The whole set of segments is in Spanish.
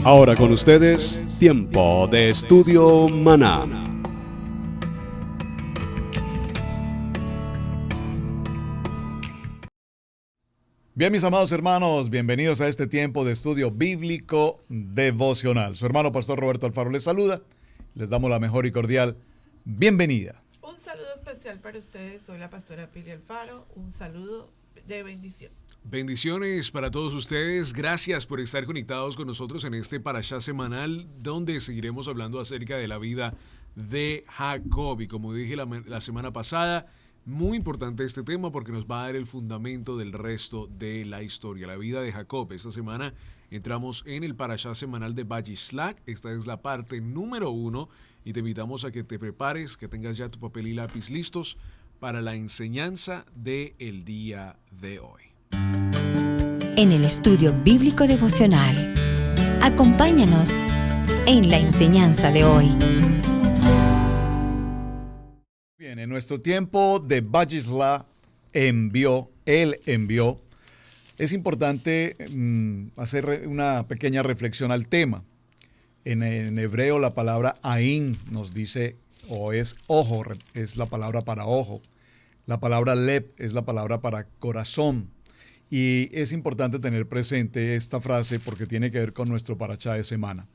Ahora con ustedes, Tiempo de Estudio Maná. Bien, mis amados hermanos, bienvenidos a este tiempo de estudio bíblico devocional. Su hermano Pastor Roberto Alfaro les saluda. Les damos la mejor y cordial bienvenida. Un saludo especial para ustedes. Soy la pastora Pili Alfaro. Un saludo de bendición. Bendiciones para todos ustedes. Gracias por estar conectados con nosotros en este Parashá semanal, donde seguiremos hablando acerca de la vida de Jacob. Y como dije la semana pasada, muy importante este tema porque nos va a dar el fundamento del resto de la historia, la vida de Jacob. Esta semana entramos en el Parashá semanal de Vayislach. Esta es la parte número 1 y te invitamos a que te prepares, que tengas ya tu papel y lápiz listos para la enseñanza del día de hoy. En el estudio bíblico devocional, acompáñanos en la enseñanza de hoy. Bien, en nuestro tiempo de Vayislach él envió, es importante hacer una pequeña reflexión al tema. En hebreo la palabra ain nos dice, o es ojo, es la palabra para ojo. La palabra lev es la palabra para corazón. Y es importante tener presente esta frase porque tiene que ver con nuestro parashá de semana.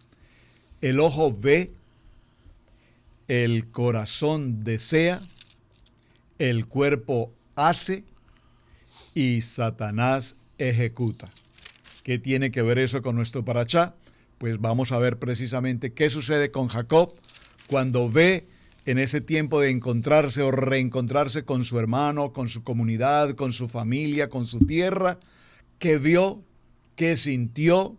El ojo ve, el corazón desea, el cuerpo hace y Satanás ejecuta. ¿Qué tiene que ver eso con nuestro parashá? Pues vamos a ver precisamente qué sucede con Jacob cuando ve en ese tiempo de encontrarse o reencontrarse con su hermano, con su comunidad, con su familia, con su tierra, qué vio, qué sintió,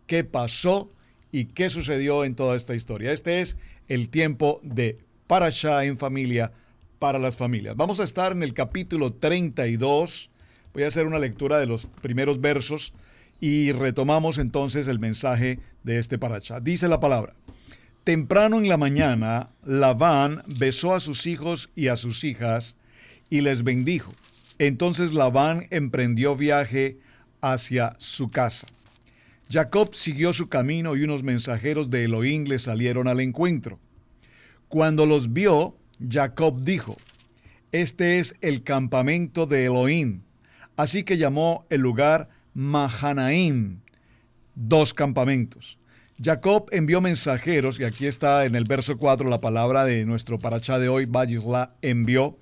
qué pasó y qué sucedió en toda esta historia. Este es el tiempo de Parashá en familia para las familias. Vamos a estar en el capítulo 32. Voy a hacer una lectura de los primeros versos y retomamos entonces el mensaje de este Parashá. Dice la palabra: temprano en la mañana, Labán besó a sus hijos y a sus hijas y les bendijo. Entonces Labán emprendió viaje hacia su casa. Jacob siguió su camino y unos mensajeros de Elohim le salieron al encuentro. Cuando los vio, Jacob dijo: este es el campamento de Elohim. Así que llamó el lugar Mahanaim, 2 campamentos. Jacob envió mensajeros, y aquí está en el verso 4 la palabra de nuestro parashá de hoy, Vayislach envió.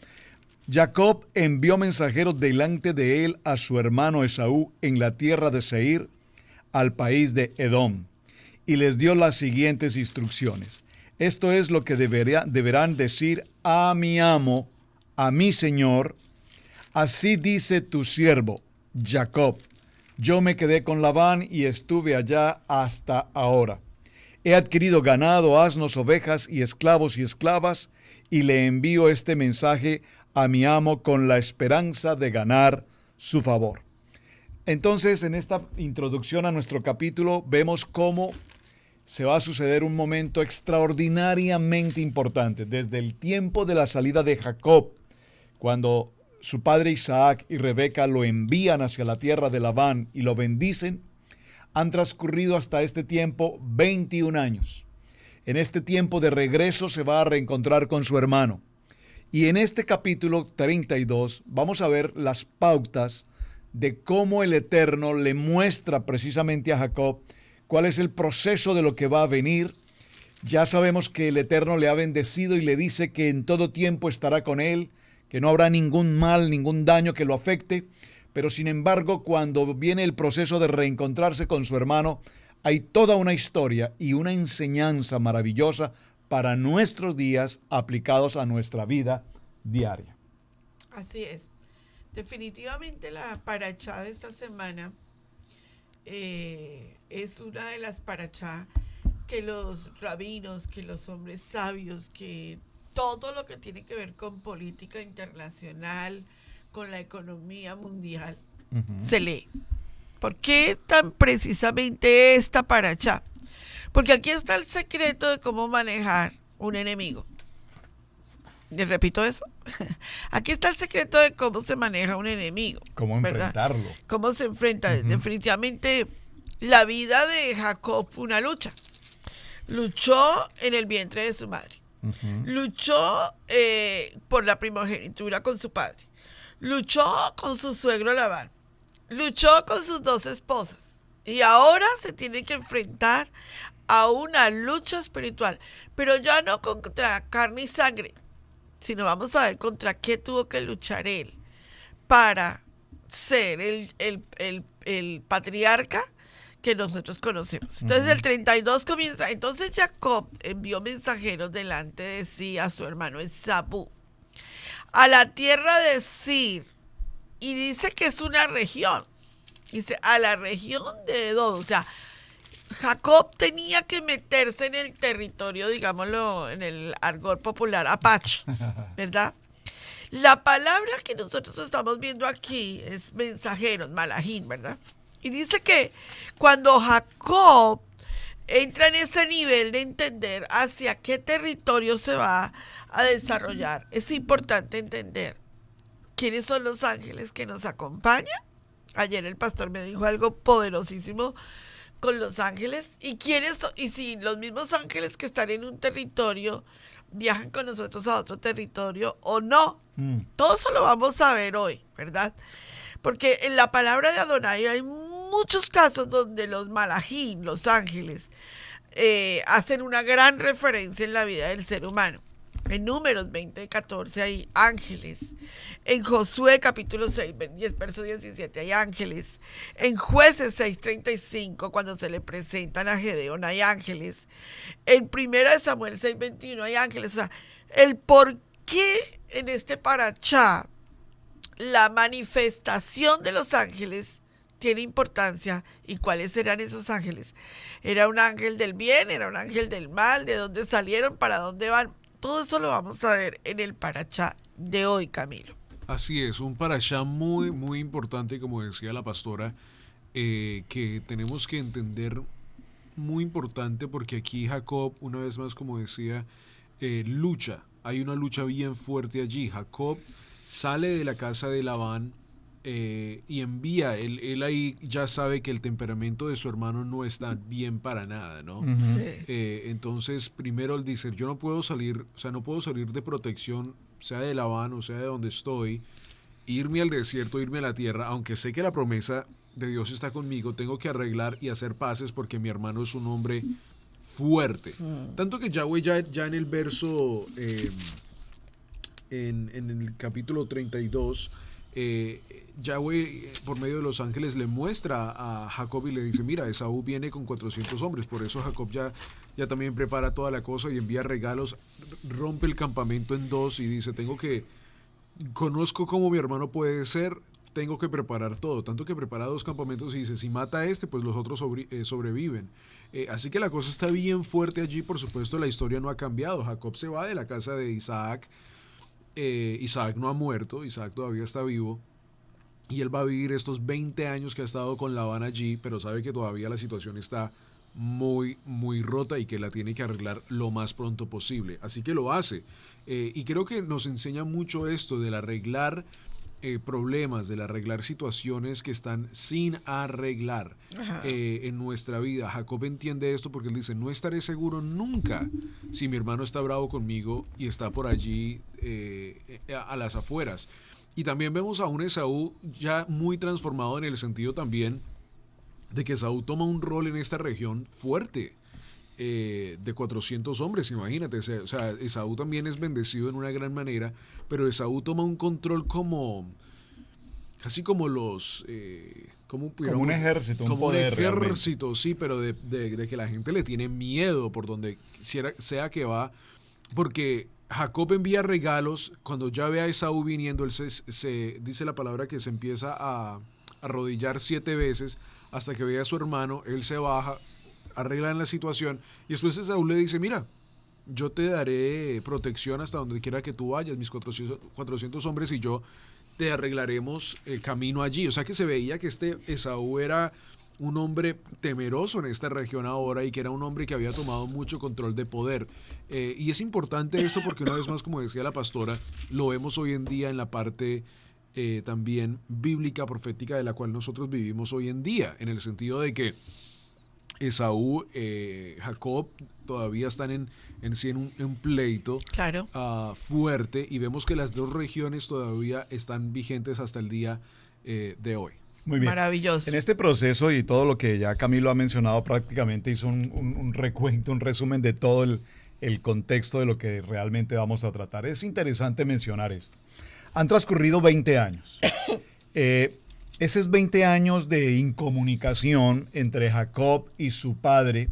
Jacob envió mensajeros delante de él a su hermano Esaú en la tierra de Seir, al país de Edom, y les dio las siguientes instrucciones. Esto es lo que deberán decir a mi amo, a mi señor. Así dice tu siervo, Jacob: yo me quedé con Labán y estuve allá hasta ahora. He adquirido ganado, asnos, ovejas y esclavos y esclavas, y le envío este mensaje a mi amo con la esperanza de ganar su favor. Entonces, en esta introducción a nuestro capítulo, vemos cómo se va a suceder un momento extraordinariamente importante. Desde el tiempo de la salida de Jacob, cuando su padre Isaac y Rebeca lo envían hacia la tierra de Labán y lo bendicen, han transcurrido hasta este tiempo 21 años. En este tiempo de regreso se va a reencontrar con su hermano. Y en este capítulo 32 vamos a ver las pautas de cómo el Eterno le muestra precisamente a Jacob cuál es el proceso de lo que va a venir. Ya sabemos que el Eterno le ha bendecido y le dice que en todo tiempo estará con él, que no habrá ningún mal, ningún daño que lo afecte, pero sin embargo, cuando viene el proceso de reencontrarse con su hermano, hay toda una historia y una enseñanza maravillosa para nuestros días aplicados a nuestra vida diaria. Así es. Definitivamente la parashá de esta semana es una de las parashá que los rabinos, que los hombres sabios, que todo lo que tiene que ver con política internacional, con la economía mundial, se lee. ¿Por qué tan precisamente esta parashá? Porque aquí está el secreto de cómo manejar un enemigo. Les repito eso. Aquí está el secreto de cómo se maneja un enemigo. Cómo enfrentarlo. Cómo se enfrenta. Definitivamente la vida de Jacob fue una lucha. Luchó en el vientre de su madre. Luchó por la primogenitura con su padre. Luchó con su suegro Labán. Luchó con sus 2 esposas. Y ahora se tiene que enfrentar a una lucha espiritual. Pero ya no contra carne y sangre, sino vamos a ver contra qué tuvo que luchar él para ser el patriarca que nosotros conocemos. Entonces el 32 comienza. Entonces Jacob envió mensajeros delante de sí a su hermano Esaú a la tierra de Sir, y dice que es una región. Dice a la región de Edom. O sea, Jacob tenía que meterse en el territorio, digámoslo en el argot popular, apache, ¿verdad? La palabra que nosotros estamos viendo aquí es mensajeros, malajín, ¿verdad? Y dice que cuando Jacob entra en ese nivel de entender hacia qué territorio se va a desarrollar, es importante entender quiénes son los ángeles que nos acompañan. Ayer el pastor me dijo algo poderosísimo con los ángeles, y quiénes son, y si los mismos ángeles que están en un territorio viajan con nosotros a otro territorio o no. Todo eso lo vamos a ver hoy, ¿verdad? Porque en la palabra de Adonai hay muchos casos donde los malajín, los ángeles, hacen una gran referencia en la vida del ser humano. En Números 20:14 hay ángeles. En Josué capítulo 6, verso 17 hay ángeles. En Jueces 6:35, cuando se le presentan a Gedeón, hay ángeles. En 1 Samuel 6:21 hay ángeles. O sea, el por qué en este parachá la manifestación de los ángeles tiene importancia. ¿Y cuáles serán esos ángeles? ¿Era un ángel del bien? ¿Era un ángel del mal? ¿De dónde salieron? ¿Para dónde van? Todo eso lo vamos a ver en el parachá de hoy, Camilo. Así es, un parashá muy, muy importante, como decía la pastora, que tenemos que entender, muy importante, porque aquí Jacob, una vez más, como decía, lucha. Hay una lucha bien fuerte allí. Jacob sale de la casa de Labán y envía. Él ahí ya sabe que el temperamento de su hermano no está bien para nada, ¿no? Sí. Entonces, primero él dice, yo no puedo salir, o sea, no puedo salir de protección, sea de Labán o sea de donde estoy, irme al desierto, irme a la tierra, aunque sé que la promesa de Dios está conmigo, tengo que arreglar y hacer paces porque mi hermano es un hombre fuerte. Tanto que Yahweh ya en el verso, en el capítulo 32, Yahweh por medio de los ángeles le muestra a Jacob y le dice, mira, Esaú viene con 400 hombres, por eso Jacob ya también prepara toda la cosa y envía regalos, rompe el campamento en 2 y dice, conozco cómo mi hermano puede ser, tengo que preparar todo, tanto que prepara 2 campamentos y dice, si mata a este, pues los otros sobreviven. Así que la cosa está bien fuerte allí. Por supuesto, la historia no ha cambiado. Jacob se va de la casa de Isaac. Isaac no ha muerto, Isaac todavía está vivo. Y él va a vivir estos 20 años que ha estado con Labán allí, pero sabe que todavía la situación está muy, muy rota y que la tiene que arreglar lo más pronto posible. Así que lo hace. Y creo que nos enseña mucho esto del arreglar problemas, del arreglar situaciones que están sin arreglar en nuestra vida. Jacob entiende esto porque él dice, no estaré seguro nunca si mi hermano está bravo conmigo y está por allí a las afueras. Y también vemos a un Esaú ya muy transformado en el sentido también de que Esaú toma un rol en esta región fuerte, de 400 hombres, imagínate. O sea, Esaú también es bendecido en una gran manera, pero Esaú toma un control casi como los... como un ejército, un poder. Como un ejército, realmente. Sí, pero de que la gente le tiene miedo por donde sea que va, porque Jacob envía regalos. Cuando ya ve a Esaú viniendo, él se dice la palabra que se empieza a arrodillar 7 veces hasta que ve a su hermano. Él se baja, arreglan la situación y después Esaú le dice, mira, yo te daré protección hasta donde quiera que tú vayas, mis 400 hombres y yo te arreglaremos el camino allí. O sea que se veía que este Esaú era un hombre temeroso en esta región ahora y que era un hombre que había tomado mucho control de poder. Y es importante esto porque una vez más, como decía la pastora, lo vemos hoy en día en la parte también bíblica, profética de la cual nosotros vivimos hoy en día, en el sentido de que Esaú, Jacob todavía están en un pleito Claro. fuerte, y vemos que las dos regiones todavía están vigentes hasta el día de hoy. Muy bien. Maravilloso. En este proceso y todo lo que ya Camilo ha mencionado, prácticamente hizo un recuento, un resumen de todo el contexto de lo que realmente vamos a tratar. Es interesante mencionar esto. Han transcurrido 20 años. Esos 20 años de incomunicación entre Jacob y su padre,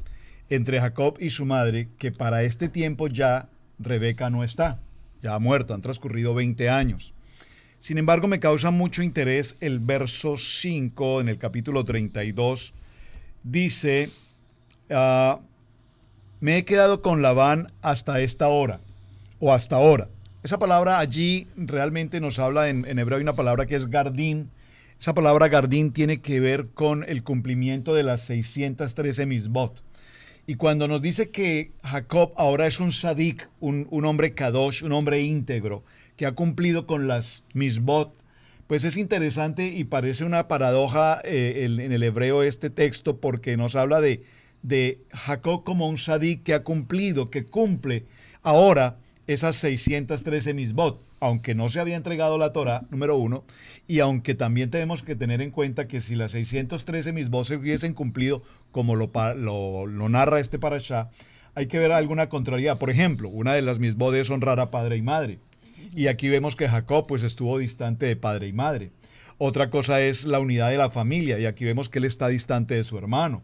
entre Jacob y su madre, que para este tiempo ya Rebeca no está, ya ha muerto, han transcurrido 20 años. Sin embargo, me causa mucho interés el verso 5 en el capítulo 32. Dice, me he quedado con Labán hasta esta hora, o hasta ahora. Esa palabra allí realmente nos habla, en hebreo hay una palabra que es gardín. Esa palabra gardín tiene que ver con el cumplimiento de las 613 misbot. Y cuando nos dice que Jacob ahora es un sadik, un hombre kadosh, un hombre íntegro, que ha cumplido con las misbot, pues es interesante y parece una paradoja en el hebreo este texto, porque nos habla de Jacob como un sadik que ha cumplido, que cumple ahora esas 613 misbot, aunque no se había entregado la Torah, número uno, y aunque también tenemos que tener en cuenta que si las 613 misbot se hubiesen cumplido como lo narra este parashá, hay que ver alguna contrariedad. Por ejemplo, una de las misbot es honrar a padre y madre, y aquí vemos que Jacob pues estuvo distante de padre y madre. Otra cosa es la unidad de la familia, y aquí vemos que él está distante de su hermano.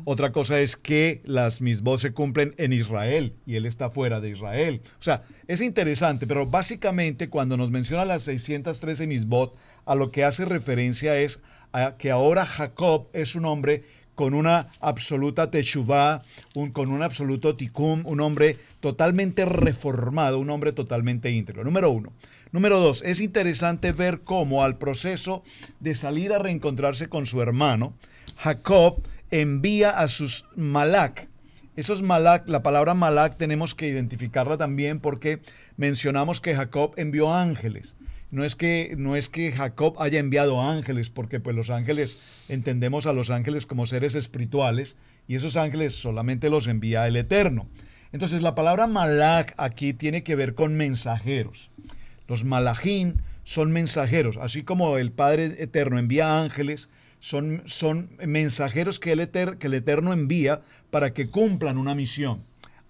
Otra cosa es que las misbot se cumplen en Israel y él está fuera de Israel. O sea, es interesante, pero básicamente cuando nos menciona las 613 misbot, a lo que hace referencia es a que ahora Jacob es un hombre con una absoluta teshuvá, con un absoluto tikkun, un hombre totalmente reformado, un hombre totalmente íntegro. Número uno. Número dos, es interesante ver cómo al proceso de salir a reencontrarse con su hermano, Jacob envía a sus malak. Esos malak, la palabra malak tenemos que identificarla también porque mencionamos que Jacob envió ángeles. No es que Jacob haya enviado ángeles, porque pues los ángeles, entendemos a los ángeles como seres espirituales, y esos ángeles solamente los envía el Eterno. Entonces la palabra malak aquí tiene que ver con mensajeros. Los malachín son mensajeros, así como el Padre Eterno envía ángeles, son mensajeros que el Eterno envía para que cumplan una misión.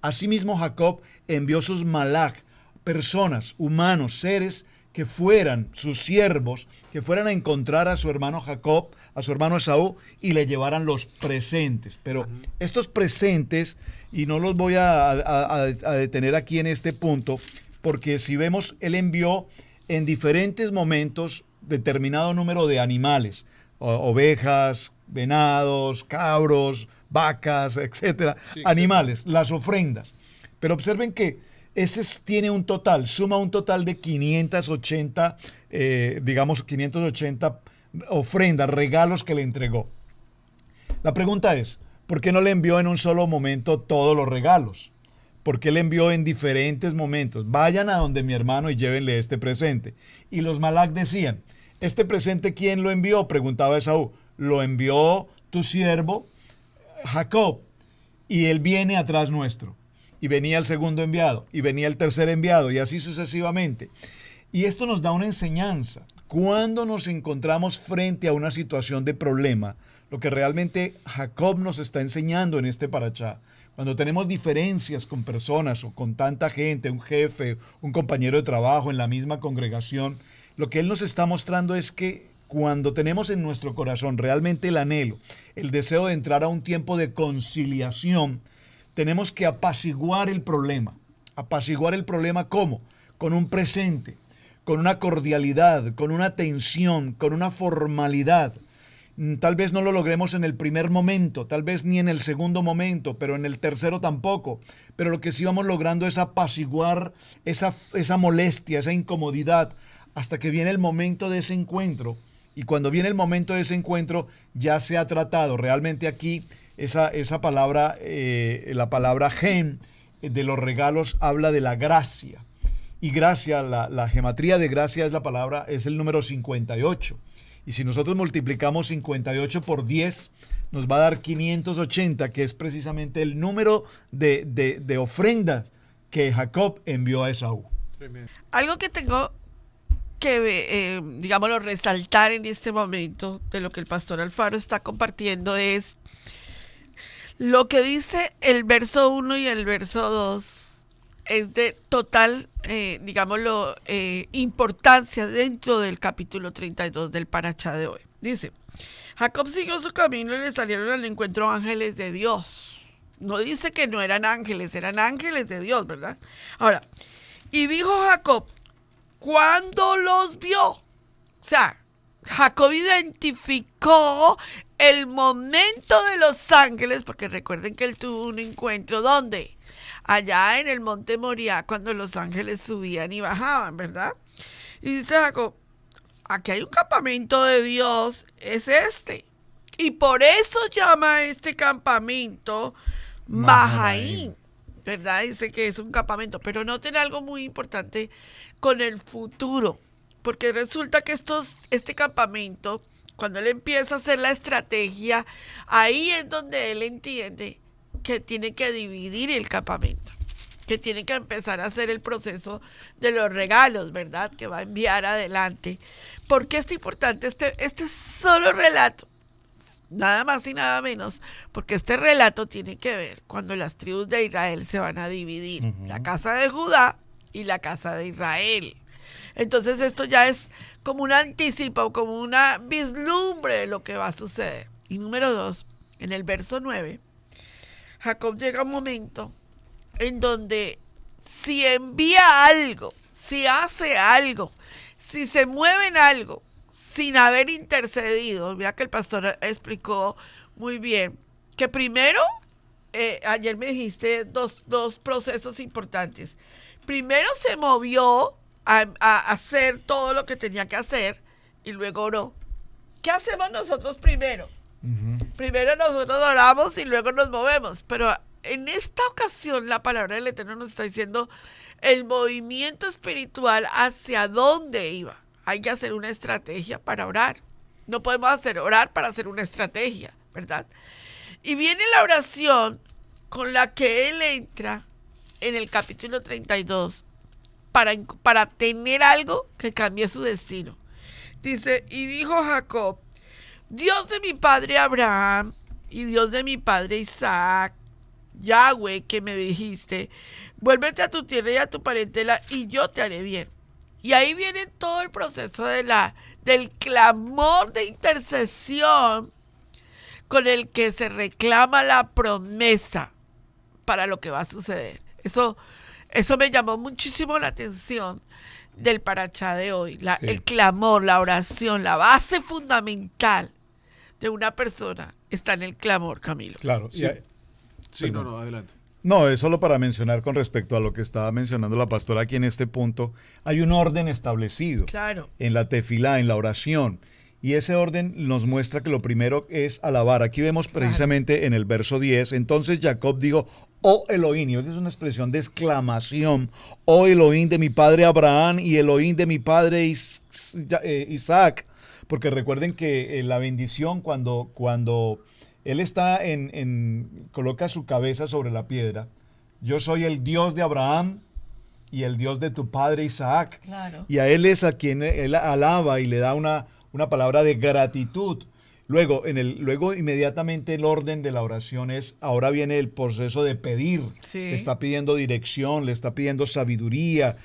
Asimismo, Jacob envió sus malach, personas, humanos, seres que fueran sus siervos, que fueran a encontrar a su hermano Jacob, a su hermano Esaú, y le llevaran los presentes. Pero estos presentes, y no los voy a detener aquí en este punto, porque si vemos, él envió en diferentes momentos determinado número de animales, ovejas, venados, cabros, vacas, etcétera, sí, animales, las ofrendas. Pero observen que ese tiene un total, suma un total de 580, 580 ofrendas, regalos que le entregó. La pregunta es, ¿por qué no le envió en un solo momento todos los regalos? ¿Por qué le envió en diferentes momentos? Vayan a donde mi hermano y llévenle este presente. Y los malach decían, ¿este presente quién lo envió?, preguntaba Esaú. Lo envió tu siervo Jacob, y él viene atrás nuestro. Y venía el segundo enviado, y venía el tercer enviado, y así sucesivamente. Y esto nos da una enseñanza. Cuando nos encontramos frente a una situación de problema, lo que realmente Jacob nos está enseñando en este parashá, cuando tenemos diferencias con personas o con tanta gente, un jefe, un compañero de trabajo en la misma congregación, lo que él nos está mostrando es que cuando tenemos en nuestro corazón realmente el anhelo, el deseo de entrar a un tiempo de conciliación, tenemos que apaciguar el problema. ¿Apaciguar el problema cómo? Con un presente, con una cordialidad, con una atención, con una formalidad. Tal vez no lo logremos en el primer momento, tal vez ni en el segundo momento, pero en el tercero tampoco. Pero lo que sí vamos logrando es apaciguar esa molestia, esa incomodidad, hasta que viene el momento de ese encuentro. Y cuando viene el momento de ese encuentro, ya se ha tratado. Realmente aquí esa palabra, la palabra gen de los regalos habla de la gracia. Y gracia, la gematría de gracia es el número 58. Y si nosotros multiplicamos 58 por 10, nos va a dar 580, que es precisamente el número de ofrendas que Jacob envió a Esaú. Tremendo. Algo que tengo que, digámoslo, resaltar en este momento de lo que el pastor Alfaro está compartiendo es lo que dice el verso 1 y el verso 2. Es de total, digámoslo, importancia dentro del capítulo 32 del Parashá de hoy. Dice, Jacob siguió su camino y le salieron al encuentro ángeles de Dios. No dice que no eran ángeles de Dios, ¿verdad? Ahora, y dijo Jacob, cuando los vio, o sea, Jacob identificó el momento de los ángeles, porque recuerden que él tuvo un encuentro, ¿dónde? Allá en el monte Moriah, cuando los ángeles subían y bajaban, ¿verdad? Y dice Jacob, aquí hay un campamento de Dios, es este. Y por eso llama a este campamento Mahanaim, ¿verdad? Dice que es un campamento. Pero noten algo muy importante con el futuro, porque resulta que este campamento, cuando él empieza a hacer la estrategia, ahí es donde él entiende que tiene que dividir el campamento, que tiene que empezar a hacer el proceso de los regalos, ¿verdad? Que va a enviar adelante. ¿Por qué es importante este solo relato? Nada más y nada menos, porque este relato tiene que ver cuando las tribus de Israel se van a dividir, la casa de Judá y la casa de Israel. Entonces esto ya es como un anticipo, como una vislumbre de lo que va a suceder. Y número 2, en el verso 9, Jacob llega a un momento en donde si envía algo, si hace algo, si se mueve en algo, sin haber intercedido, vea que el pastor explicó muy bien, que primero, ayer me dijiste dos procesos importantes. Primero se movió a hacer todo lo que tenía que hacer y luego oró. ¿Qué hacemos nosotros primero? Primero nosotros oramos y luego nos movemos, pero en esta ocasión la palabra del Eterno nos está diciendo el movimiento espiritual hacia dónde iba. Hay que hacer una estrategia para orar. No podemos orar para hacer una estrategia, ¿verdad? Y viene la oración con la que él entra en el capítulo 32 para tener algo que cambie su destino. Dice, y dijo Jacob, Dios de mi padre Abraham y Dios de mi padre Isaac, Yahweh, que me dijiste, vuélvete a tu tierra y a tu parentela y yo te haré bien. Y ahí viene todo el proceso del clamor de intercesión con el que se reclama la promesa para lo que va a suceder. Eso me llamó muchísimo la atención del Parashá de hoy. El clamor, la oración, la base fundamental de una persona está en el clamor, Camilo. Claro. Sí, no, adelante. No, es solo para mencionar con respecto a lo que estaba mencionando la pastora aquí en este punto. Hay un orden establecido en la tefilá, en la oración. Y ese orden nos muestra que lo primero es alabar. Aquí vemos precisamente en el verso 10. Entonces Jacob dijo, oh Elohim, y es una expresión de exclamación. Oh Elohim de mi padre Abraham y Elohim de mi padre Isaac. Porque recuerden que la bendición cuando él está coloca su cabeza sobre la piedra. Yo soy el Dios de Abraham y el Dios de tu padre Isaac. Claro. Y a él es a quien él alaba y le da una palabra de gratitud. Luego inmediatamente el orden de la oración es, ahora viene el proceso de pedir. Sí. Le está pidiendo dirección, le está pidiendo sabiduría.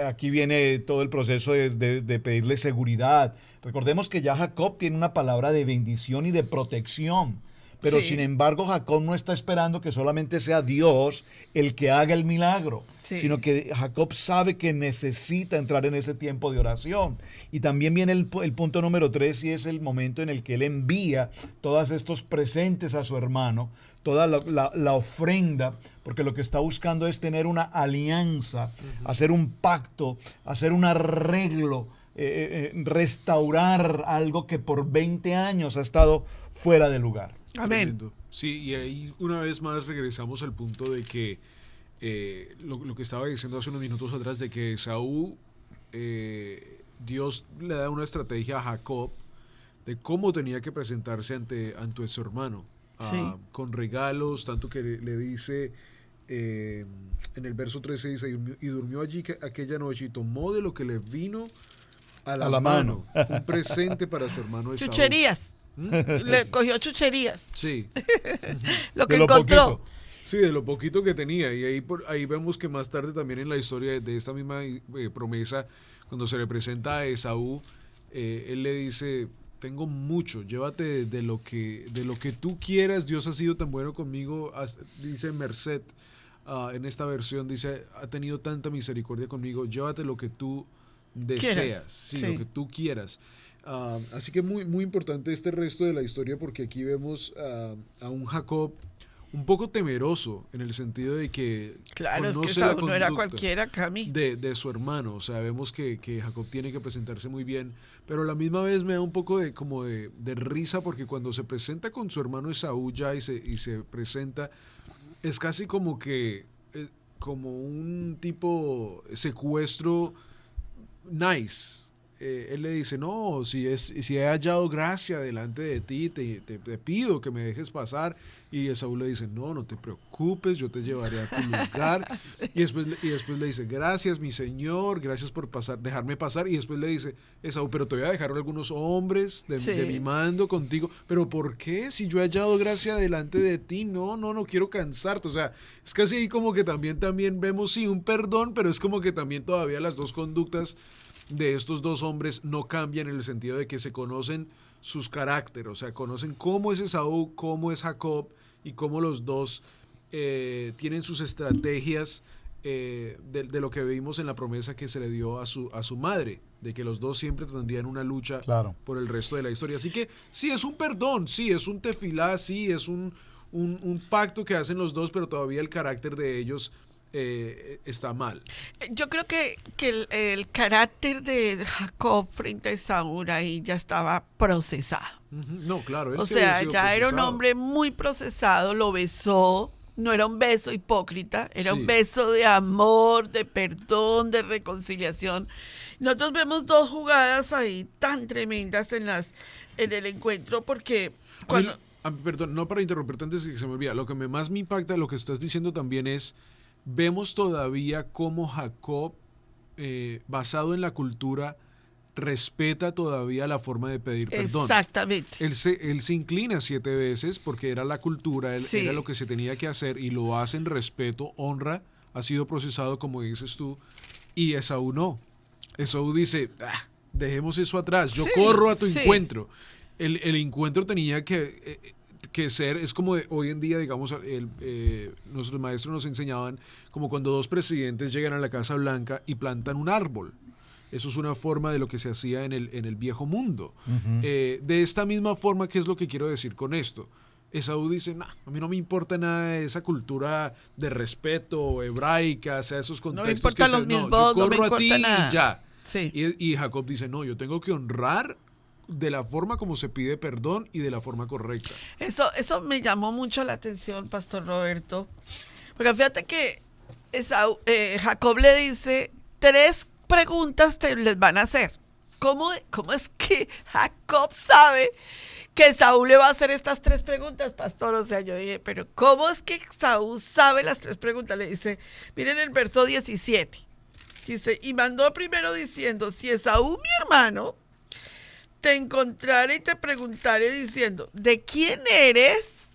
Aquí viene todo el proceso de pedirle seguridad. Recordemos que ya Jacob tiene una palabra de bendición y de protección. Pero sin embargo, Jacob no está esperando que solamente sea Dios el que haga el milagro, sino que Jacob sabe que necesita entrar en ese tiempo de oración. Y también viene el punto número 3, y es el momento en el que él envía todos estos presentes a su hermano, toda la ofrenda, porque lo que está buscando es tener una alianza, hacer un pacto, hacer un arreglo, restaurar algo que por 20 años ha estado fuera de lugar. Amén. Tremendo. Sí, y ahí una vez más regresamos al punto de que lo que estaba diciendo hace unos minutos atrás, de que Esaú, Dios le da una estrategia a Jacob de cómo tenía que presentarse ante su hermano. Sí. con regalos, tanto que le dice en el verso 13, dice, y durmió allí aquella noche y tomó de lo que le vino a la mano un presente para su hermano Esaú. Chucherías. Le cogió chucherías. Sí. Lo que De lo encontró. poquito. Sí, de lo poquito que tenía. Y ahí vemos que más tarde también en la historia de esta misma promesa, cuando se le presenta a Esaú, él le dice, tengo mucho, llévate de lo que tú quieras, Dios ha sido tan bueno conmigo, dice Merced, en esta versión, dice, ha tenido tanta misericordia conmigo, llévate lo que tú deseas, sí, sí. lo que tú quieras. Así que muy, muy importante este resto de la historia, porque aquí vemos a un Jacob un poco temeroso, en el sentido de que Claro, es que conoce la Esaú no era conducta cualquiera, Cami. de su hermano. O sea, vemos que Jacob tiene que presentarse muy bien, pero a la misma vez me da un poco de risa, porque cuando se presenta con su hermano Esaú ya y se presenta, es casi como que como un tipo secuestro nice. Él le dice, no, si he hallado gracia delante de ti, te pido que me dejes pasar. Y Esaú le dice, no te preocupes, yo te llevaré a tu lugar. y después le dice, gracias mi señor, gracias por dejarme pasar. Y después le dice, Esaú, pero te voy a dejar algunos hombres de mi mando contigo. ¿Pero por qué? Si yo he hallado gracia delante de ti, no quiero cansarte. O sea, es casi ahí como que también vemos, sí, un perdón, pero es como que también todavía las dos conductas de estos dos hombres no cambian, en el sentido de que se conocen sus caracteres, o sea, conocen cómo es Esaú, cómo es Jacob, y cómo los dos tienen sus estrategias de lo que vimos en la promesa que se le dio a su madre, de que los dos siempre tendrían una lucha por el resto de la historia. Así que sí, es un perdón, sí, es un tefilá, sí, es un pacto que hacen los dos, pero todavía el carácter de ellos está mal. Yo creo que el carácter de Jacob frente a Esaú ahí ya estaba procesado. No, claro. O sea, ya era un hombre muy procesado, lo besó. No era un beso hipócrita, era un beso de amor, de perdón, de reconciliación. Nosotros vemos dos jugadas ahí tan tremendas en el encuentro, porque cuando... Perdón, no para interrumpirte antes de que se me olvide. Lo que más me impacta, lo que estás diciendo también es, vemos todavía cómo Jacob, basado en la cultura, respeta todavía la forma de pedir perdón. Exactamente. Él se inclina 7 veces porque era la cultura, era lo que se tenía que hacer, y lo hace en respeto, honra, ha sido procesado como dices tú, y Esaú no. Esaú dice, dejemos eso atrás, yo corro a tu encuentro. El encuentro tenía que ser, es como hoy en día, digamos, nuestros maestros nos enseñaban como cuando dos presidentes llegan a la Casa Blanca y plantan un árbol. Eso es una forma de lo que se hacía en el viejo mundo. Uh-huh. De esta misma forma, ¿qué es lo que quiero decir con esto? Esaú dice, a mí no me importa nada de esa cultura de respeto hebraica, o sea, esos contextos. No me importan los mismos, yo corro no me a ti importa nada. y ya. Sí. Y Jacob dice, no, yo tengo que honrar de la forma como se pide perdón y de la forma correcta. Eso me llamó mucho la atención, Pastor Roberto, porque fíjate que Jacob le dice 3 preguntas les van a hacer. ¿Cómo es que Jacob sabe que Esaú le va a hacer estas 3 preguntas, pastor? O sea, yo dije, pero ¿cómo es que Esaú sabe las 3 preguntas? Le dice, miren el verso 17. Dice, y mandó primero diciendo, si Esaú, mi hermano, te encontrare y te preguntare diciendo, ¿de quién eres?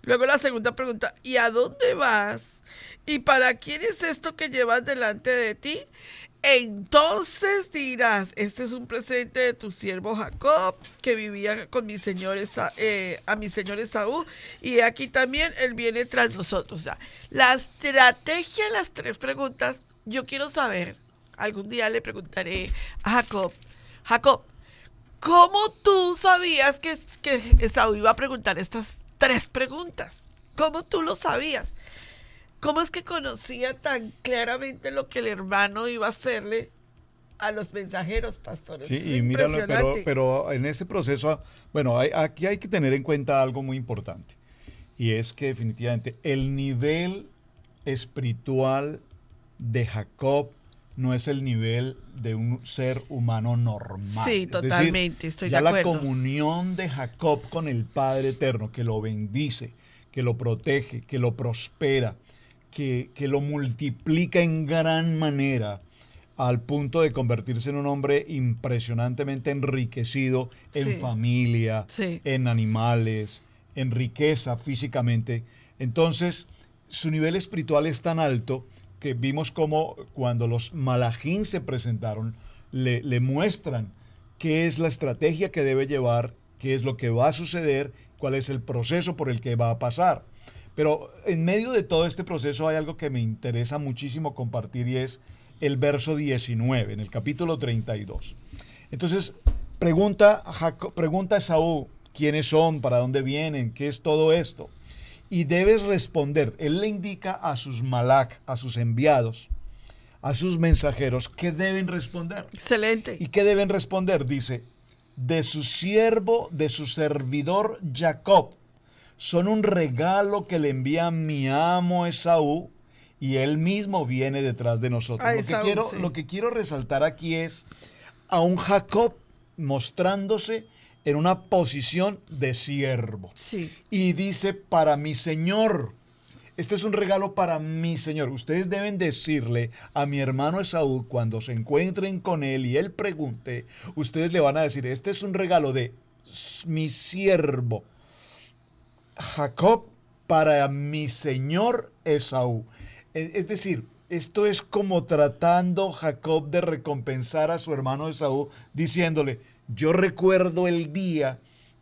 Luego la segunda pregunta, ¿y a dónde vas? ¿Y para quién es esto que llevas delante de ti? Entonces dirás, este es un presente de tu siervo Jacob, que vivía con mi señor a mi señor Esaú, y aquí también él viene tras nosotros. O sea, la estrategia de las 3 preguntas, yo quiero saber, algún día le preguntaré a Jacob, ¿cómo tú sabías que Esaú iba a preguntar estas 3 preguntas? ¿Cómo tú lo sabías? ¿Cómo es que conocía tan claramente lo que el hermano iba a hacerle a los mensajeros, pastores? Sí, y míralo, pero en ese proceso, bueno, aquí hay que tener en cuenta algo muy importante, y es que definitivamente el nivel espiritual de Jacob no es el nivel de un ser humano normal. Sí, Es totalmente, estoy ya de acuerdo. la comunión de Jacob con el Padre Eterno, que lo bendice, que lo protege, que lo prospera, que lo multiplica en gran manera, al punto de convertirse en un hombre impresionantemente enriquecido en Sí. familia, Sí. en animales, en riqueza físicamente. Entonces, su nivel espiritual es tan alto que vimos como cuando los malajín se presentaron, le muestran qué es la estrategia que debe llevar, qué es lo que va a suceder, cuál es el proceso por el que va a pasar. Pero en medio de todo este proceso hay algo que me interesa muchísimo compartir y es el verso 19, en el capítulo 32. Entonces, pregunta Esaú, ¿quiénes son? ¿Para dónde vienen? ¿Qué es todo esto? Y debes responder. Él le indica a sus malak, a sus enviados, a sus mensajeros, que deben responder. Excelente. ¿Y qué deben responder? Dice, de su siervo, de su servidor Jacob, son un regalo que le envía mi amo Esaú, y él mismo viene detrás de nosotros. Esaú, sí. Lo que quiero resaltar aquí es a un Jacob mostrándose en una posición de siervo. Sí. Y dice, para mi Señor, este es un regalo para mi Señor. Ustedes deben decirle a mi hermano Esaú, cuando se encuentren con él y él pregunte, ustedes le van a decir, este es un regalo de mi siervo Jacob para mi Señor Esaú. Es decir, esto es como tratando Jacob de recompensar a su hermano Esaú, diciéndole, yo recuerdo el día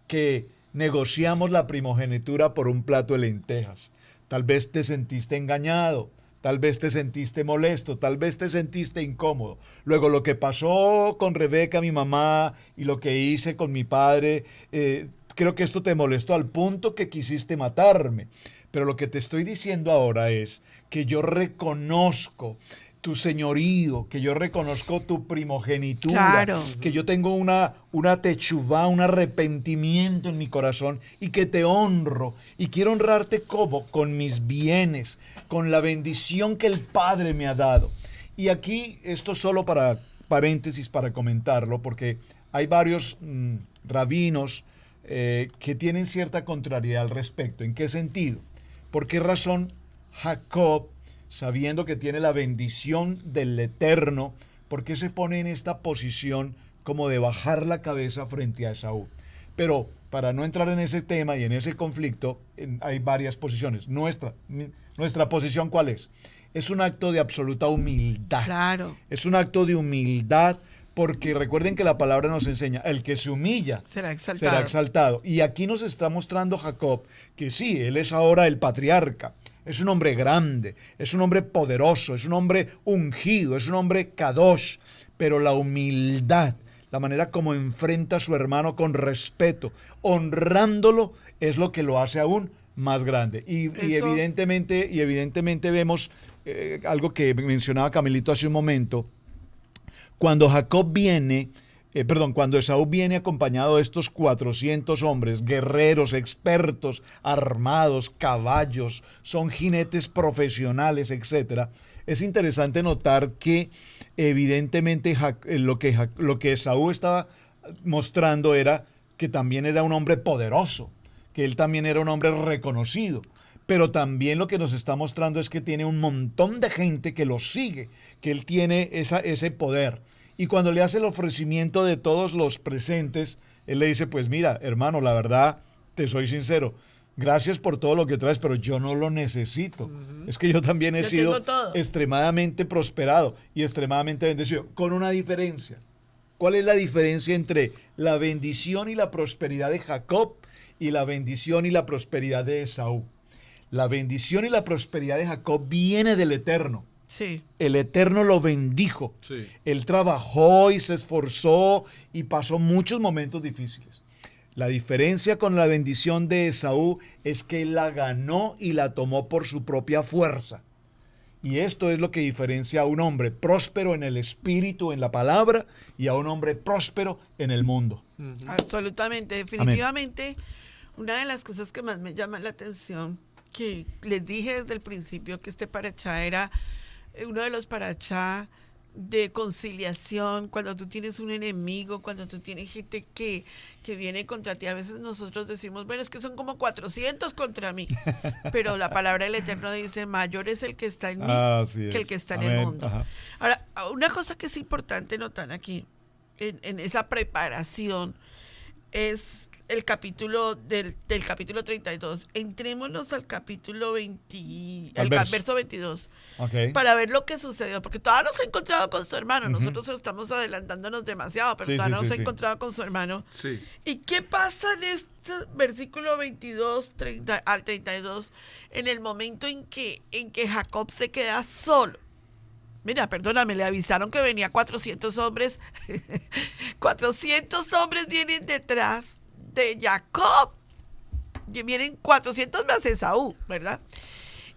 que negociamos la primogenitura por un plato de lentejas. Tal vez te sentiste engañado, tal vez te sentiste molesto, tal vez te sentiste incómodo. Luego lo que pasó con Rebeca, mi mamá, y lo que hice con mi padre, creo que esto te molestó al punto que quisiste matarme. Pero lo que te estoy diciendo ahora es que yo reconozco tu señorío, que yo reconozco tu primogenitura, Claro. que yo tengo una techuvá, un arrepentimiento en mi corazón y que te honro. Y quiero honrarte como con mis bienes, con la bendición que el Padre me ha dado. Y aquí, esto solo para paréntesis, para comentarlo, porque hay varios rabinos que tienen cierta contrariedad al respecto. ¿En qué sentido? ¿Por qué razón Jacob, sabiendo que tiene la bendición del Eterno, por qué se pone en esta posición como de bajar la cabeza frente a Esaú? Pero para no entrar en ese tema y en ese conflicto, hay varias posiciones. Nuestra posición, ¿cuál es? Es un acto de absoluta humildad. Claro. Es un acto de humildad porque recuerden que la palabra nos enseña, el que se humilla Será exaltado. será exaltado. Y aquí nos está mostrando Jacob que sí, él es ahora el patriarca. Es un hombre grande, es un hombre poderoso, es un hombre ungido, es un hombre kadosh. Pero la humildad, la manera como enfrenta a su hermano con respeto, honrándolo, es lo que lo hace aún más grande. Y evidentemente vemos algo que mencionaba Camilito hace un momento. Cuando cuando Esaú viene acompañado de estos 400 hombres, guerreros, expertos, armados, caballos, son jinetes profesionales, etc. Es interesante notar que evidentemente lo que Esaú estaba mostrando era que también era un hombre poderoso, que él también era un hombre reconocido. Pero también lo que nos está mostrando es que tiene un montón de gente que lo sigue, que él tiene ese poder. Y cuando le hace el ofrecimiento de todos los presentes, él le dice, pues mira, hermano, la verdad, te soy sincero, gracias por todo lo que traes, pero yo no lo necesito. Es que yo también he Yo sido tengo todo. extremadamente prosperado y extremadamente bendecido, con una diferencia. ¿Cuál es la diferencia entre la bendición y la prosperidad de Jacob y la bendición y la prosperidad de Esaú? La bendición y la prosperidad de Jacob viene del Eterno. Sí. El Eterno lo bendijo. Sí. Él trabajó y se esforzó y pasó muchos momentos difíciles. La diferencia con la bendición de Esaú es que él la ganó y la tomó por su propia fuerza. Y esto es lo que diferencia a un hombre próspero en el espíritu, en la palabra, y a un hombre próspero en el mundo. Absolutamente, definitivamente. Una de las cosas que más me llama la atención, que les dije desde el principio que este parachá era uno de los parachá de conciliación, cuando tú tienes un enemigo, cuando tú tienes gente que viene contra ti. A veces nosotros decimos, bueno, es que son como 400 contra mí, pero la palabra del Eterno dice, mayor es el que está en mí que el que está en el mundo. Ajá. Ahora, una cosa que es importante notar aquí, en esa preparación, es el capítulo del capítulo 32. Entrémonos al capítulo 20, verso 22, Okay. para ver lo que sucedió, porque todavía no se ha encontrado con su hermano. Nosotros estamos adelantándonos demasiado, pero todavía no se ha encontrado con su hermano. Sí. ¿Y qué pasa en este versículo 22 al 32, en el momento en que Jacob se queda solo? Mira, perdóname, le avisaron que venía 400 hombres. 400 hombres vienen detrás de Jacob. Y vienen 400 más Esaú, ¿verdad?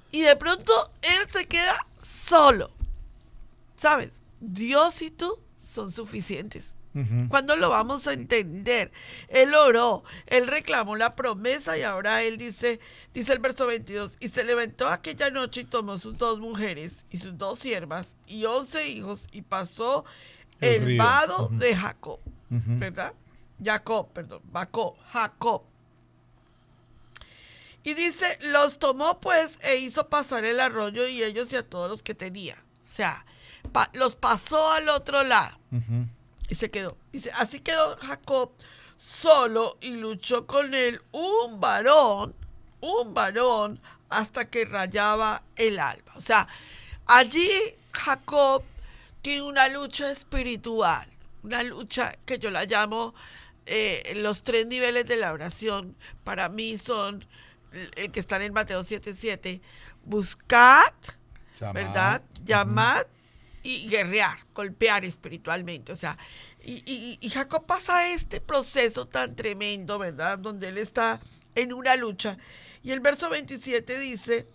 Y de pronto él se queda solo. ¿Sabes? Dios y tú son suficientes. ¿Cuándo lo vamos a entender? Él oró, él reclamó la promesa y ahora él dice el verso 22, y se levantó aquella noche y tomó sus 2 mujeres y sus 2 siervas y 11 hijos y pasó el vado de Jacob, ¿verdad? Jacob. Y dice, los tomó pues e hizo pasar el arroyo y ellos y a todos los que tenía. O sea, los pasó al otro lado. Y se quedó. Dice, así quedó Jacob solo y luchó con él un varón, hasta que rayaba el alba. O sea, allí Jacob tiene una lucha espiritual, una lucha que yo la llamo los 3 niveles de la oración. Para mí son el que están en Mateo 7:7, buscad, ¿verdad? Llamad y guerrear, golpear espiritualmente. O sea, y Jacob pasa este proceso tan tremendo, ¿verdad? Donde él está en una lucha. Y el verso 27 dice,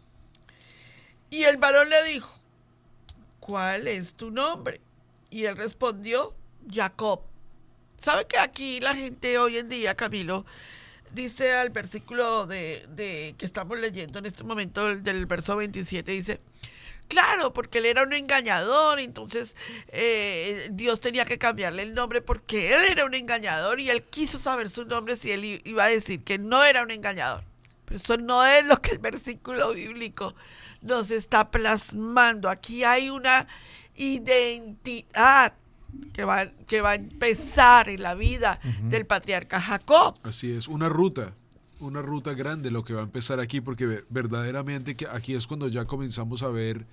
y el varón le dijo, ¿cuál es tu nombre? Y él respondió, Jacob. ¿Sabe que aquí la gente hoy en día, Camilo, dice al versículo de que estamos leyendo en este momento, del verso 27, dice, claro, porque él era un engañador, entonces Dios tenía que cambiarle el nombre porque él era un engañador y él quiso saber su nombre si él iba a decir que no era un engañador. Pero eso no es lo que el versículo bíblico nos está plasmando. Aquí hay una identidad que va a empezar en la vida del patriarca Jacob. Así es, una ruta grande lo que va a empezar aquí, porque verdaderamente que aquí es cuando ya comenzamos a ver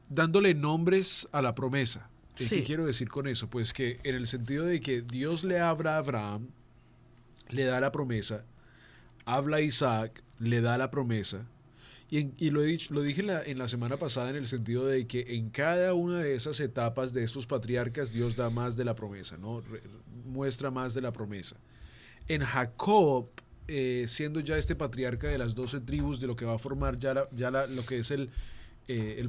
dándole nombres a la promesa. Sí. ¿Qué quiero decir con eso? Pues que en el sentido de que Dios le habla a Abraham, le da la promesa, habla a Isaac, le da la promesa, y lo dije en la semana pasada en el sentido de que en cada una de esas etapas de estos patriarcas Dios da más de la promesa, ¿no? Muestra más de la promesa. En Jacob, siendo ya este patriarca de las 12 tribus, de lo que va a formar lo que es el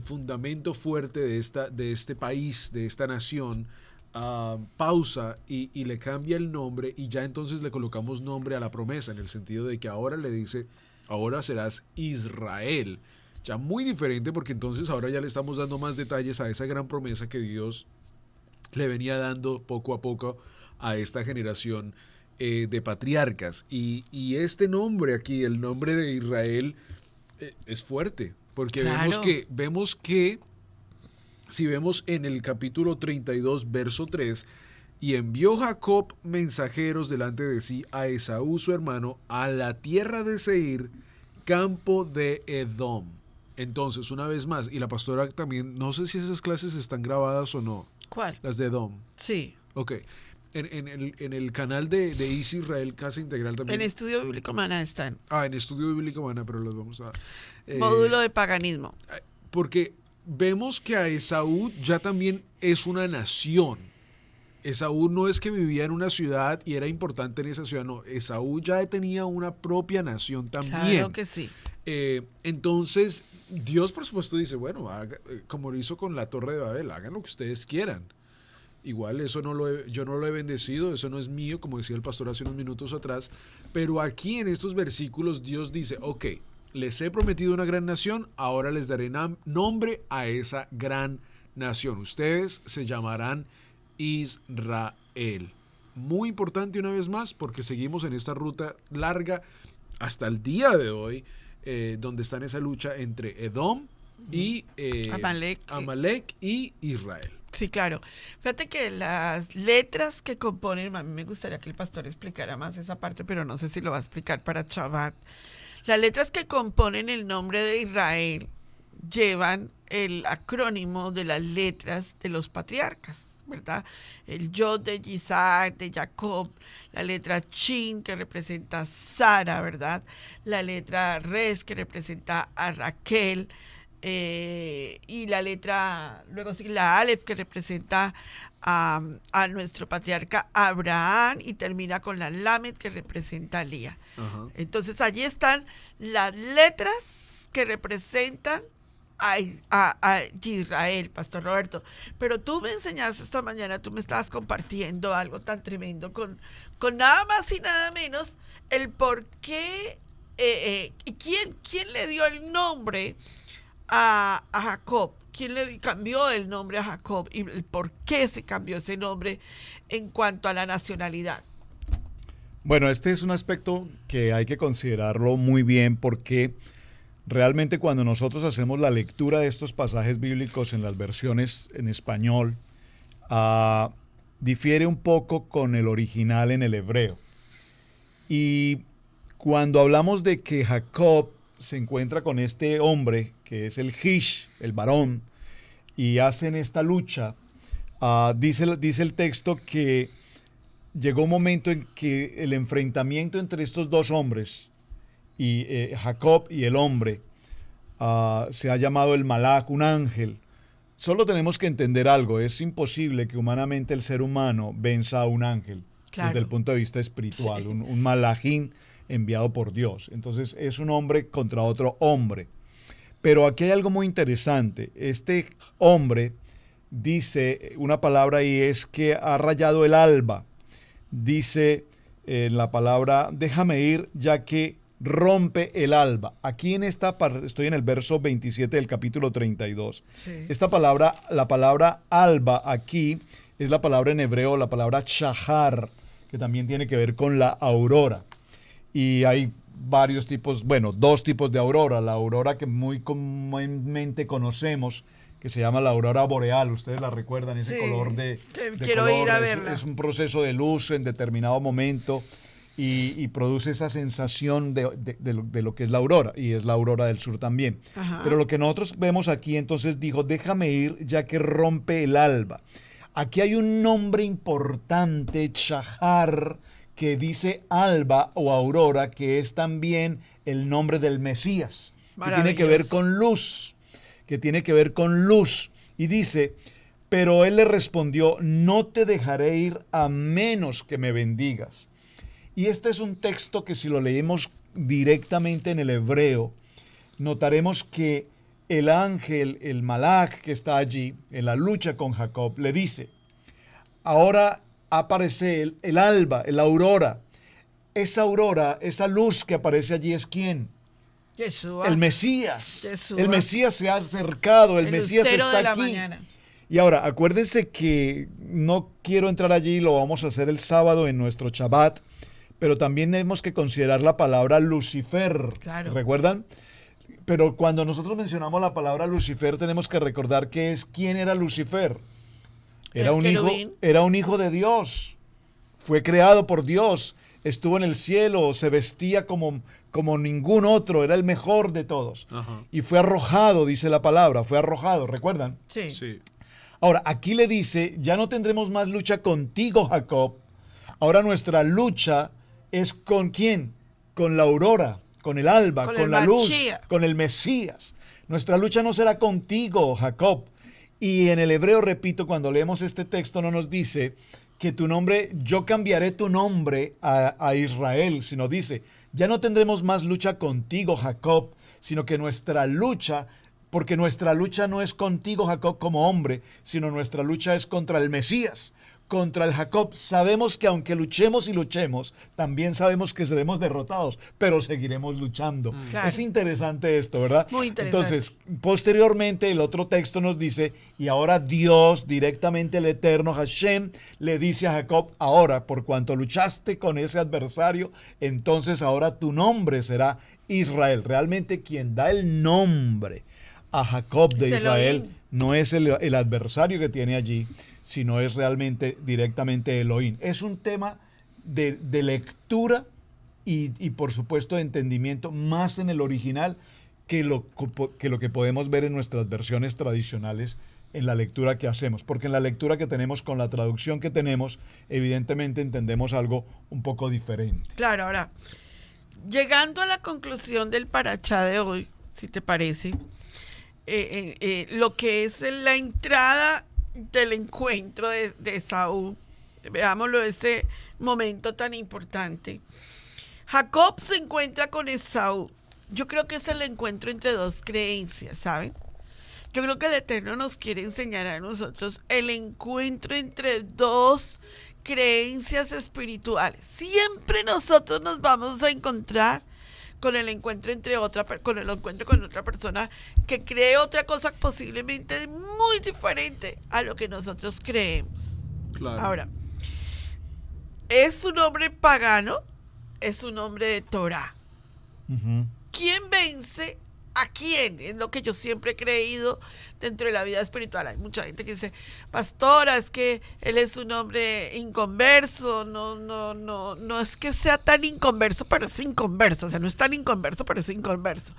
fundamento fuerte de este país, de esta nación, pausa y le cambia el nombre, y ya entonces le colocamos nombre a la promesa, en el sentido de que ahora le dice, ahora serás Israel. Ya muy diferente, porque entonces ahora ya le estamos dando más detalles a esa gran promesa que Dios le venía dando poco a poco a esta generación de patriarcas. Y este nombre aquí, el nombre de Israel, es fuerte, porque claro, vemos que si vemos en el capítulo 32, verso 3, y envió Jacob mensajeros delante de sí a Esaú su hermano a la tierra de Seir, campo de Edom. Entonces, una vez más, y la pastora también, no sé si esas clases están grabadas o no. ¿Cuál? Las de Edom. Sí. Ok. En el canal de Easy Israel Casa Integral también. En Estudio Bíblico Maná están. En Estudio Bíblico Maná, pero los vamos a... Módulo de paganismo. Porque vemos que a Esaú ya también es una nación. Esaú no es que vivía en una ciudad y era importante en esa ciudad, no. Esaú ya tenía una propia nación también. Claro que sí. Entonces, Dios por supuesto dice, bueno, como lo hizo con la Torre de Babel, hagan lo que ustedes quieran. Igual eso yo no lo he bendecido, eso no es mío, como decía el pastor hace unos minutos atrás, pero aquí en estos versículos Dios dice, ok, les he prometido una gran nación, ahora les daré nombre a esa gran nación. Ustedes se llamarán Israel. Muy importante una vez más porque seguimos en esta ruta larga hasta el día de hoy, donde está en esa lucha entre Edom y Amalek y Israel. Sí, claro. Fíjate que las letras que componen, a mí me gustaría que el pastor explicara más esa parte, pero no sé si lo va a explicar para Shabbat. Las letras que componen el nombre de Israel llevan el acrónimo de las letras de los patriarcas, ¿verdad? El Yod de Isaac, de Jacob, la letra Shin que representa a Sara, ¿verdad? La letra Res que representa a Raquel, y la letra, luego sí, la Aleph que representa a nuestro patriarca Abraham, y termina con la Lamed que representa a Lía. Ajá. Entonces allí están las letras que representan a Israel, Pastor Roberto. Pero tú me enseñaste esta mañana, tú me estabas compartiendo algo tan tremendo con nada más y nada menos el por qué y quién le dio el nombre a Jacob, quién le cambió el nombre a Jacob y el por qué se cambió ese nombre en cuanto a la nacionalidad. Bueno, este es un aspecto que hay que considerarlo muy bien porque realmente cuando nosotros hacemos la lectura de estos pasajes bíblicos en las versiones en español, difiere un poco con el original en el hebreo. Y cuando hablamos de que Jacob se encuentra con este hombre, que es el Ish, el varón, y hacen esta lucha, dice el texto que llegó un momento en que el enfrentamiento entre estos dos hombres, y Jacob y el hombre, se ha llamado el Malach, un ángel. Solo tenemos que entender algo, es imposible que humanamente el ser humano venza a un ángel, claro, desde el punto de vista espiritual, sí. un malajín enviado por Dios. Entonces es un hombre contra otro hombre. Pero aquí hay algo muy interesante. Este hombre dice una palabra y es que ha rayado el alba. Dice la palabra, déjame ir ya que rompe el alba. Aquí en esta parte, estoy en el verso 27 del capítulo 32. Sí. Esta palabra, la palabra alba aquí es la palabra en hebreo, la palabra shahar, que también tiene que ver con la aurora. Y hay varios tipos, bueno, dos tipos de aurora. La aurora que muy comúnmente conocemos, que se llama la aurora boreal. Ustedes la recuerdan, ese color de quiero color, ir a verla. Es un proceso de luz en determinado momento y produce esa sensación de lo que es la aurora. Y es la aurora del sur también. Ajá. Pero lo que nosotros vemos aquí, entonces dijo, déjame ir ya que rompe el alba. Aquí hay un nombre importante, Shahar, que dice alba o aurora, que es también el nombre del Mesías, que tiene que ver con luz, Y dice, pero él le respondió, no te dejaré ir a menos que me bendigas. Y este es un texto que si lo leemos directamente en el hebreo, notaremos que el ángel, el Malach que está allí, en la lucha con Jacob, le dice, ahora aparece el alba, la aurora. Esa aurora, esa luz que aparece allí es ¿quién? Yeshua. El Mesías. Yeshua. El Mesías se ha acercado, el Mesías está de la aquí. Mañana. Y ahora, acuérdense que no quiero entrar allí, lo vamos a hacer el sábado en nuestro Shabbat, pero también tenemos que considerar la palabra Lucifer. Claro. ¿Recuerdan? Pero cuando nosotros mencionamos la palabra Lucifer, tenemos que recordar que es quién era Lucifer. Era un hijo de Dios, fue creado por Dios, estuvo en el cielo, se vestía como ningún otro, era el mejor de todos. Ajá. Y fue arrojado, dice la palabra, fue arrojado, ¿recuerdan? Sí. Sí. Ahora, aquí le dice, ya no tendremos más lucha contigo, Jacob, ahora nuestra lucha es ¿con quién? Con la aurora, con el alba, con la luz, con el Mesías. Nuestra lucha no será contigo, Jacob. Y en el hebreo, repito, cuando leemos este texto no nos dice que tu nombre, yo cambiaré tu nombre a Israel, sino dice, ya no tendremos más lucha contigo, Jacob, sino que nuestra lucha, porque nuestra lucha no es contigo, Jacob, como hombre, sino nuestra lucha es contra el Mesías, contra el Jacob. Sabemos que aunque luchemos y luchemos, también sabemos que seremos derrotados, pero seguiremos luchando. Claro. Es interesante esto, ¿verdad? Muy interesante. Entonces, posteriormente el otro texto nos dice, y ahora Dios, directamente el Eterno Hashem, le dice a Jacob, ahora, por cuanto luchaste con ese adversario, entonces ahora tu nombre será Israel. Realmente quien da el nombre a Jacob de Es Israel Elohim. no es el adversario que tiene allí, sino es realmente directamente Elohim. Es un tema de lectura y por supuesto de entendimiento más en el original que lo que podemos ver en nuestras versiones tradicionales en la lectura que hacemos, porque en la lectura que tenemos con la traducción que tenemos, evidentemente entendemos algo un poco diferente. Claro, ahora, llegando a la conclusión del parachá de hoy, si te parece, lo que es la entrada del encuentro de Esaú, veámoslo, ese momento tan importante. Jacob se encuentra con Esaú. Yo creo que es el encuentro entre dos creencias, ¿saben? Yo creo que el Eterno nos quiere enseñar a nosotros el encuentro entre dos creencias espirituales. Siempre nosotros nos vamos a encontrar con el encuentro con otra persona que cree otra cosa posiblemente muy diferente a lo que nosotros creemos. Claro. Ahora, ¿es un hombre pagano? Es un hombre de Torah. Ujú. ¿Quién vence a quién? Es lo que yo siempre he creído dentro de la vida espiritual. Hay mucha gente que dice, pastora, es que él es un hombre inconverso. No es que sea tan inconverso, pero es inconverso. O sea, no es tan inconverso, pero es inconverso.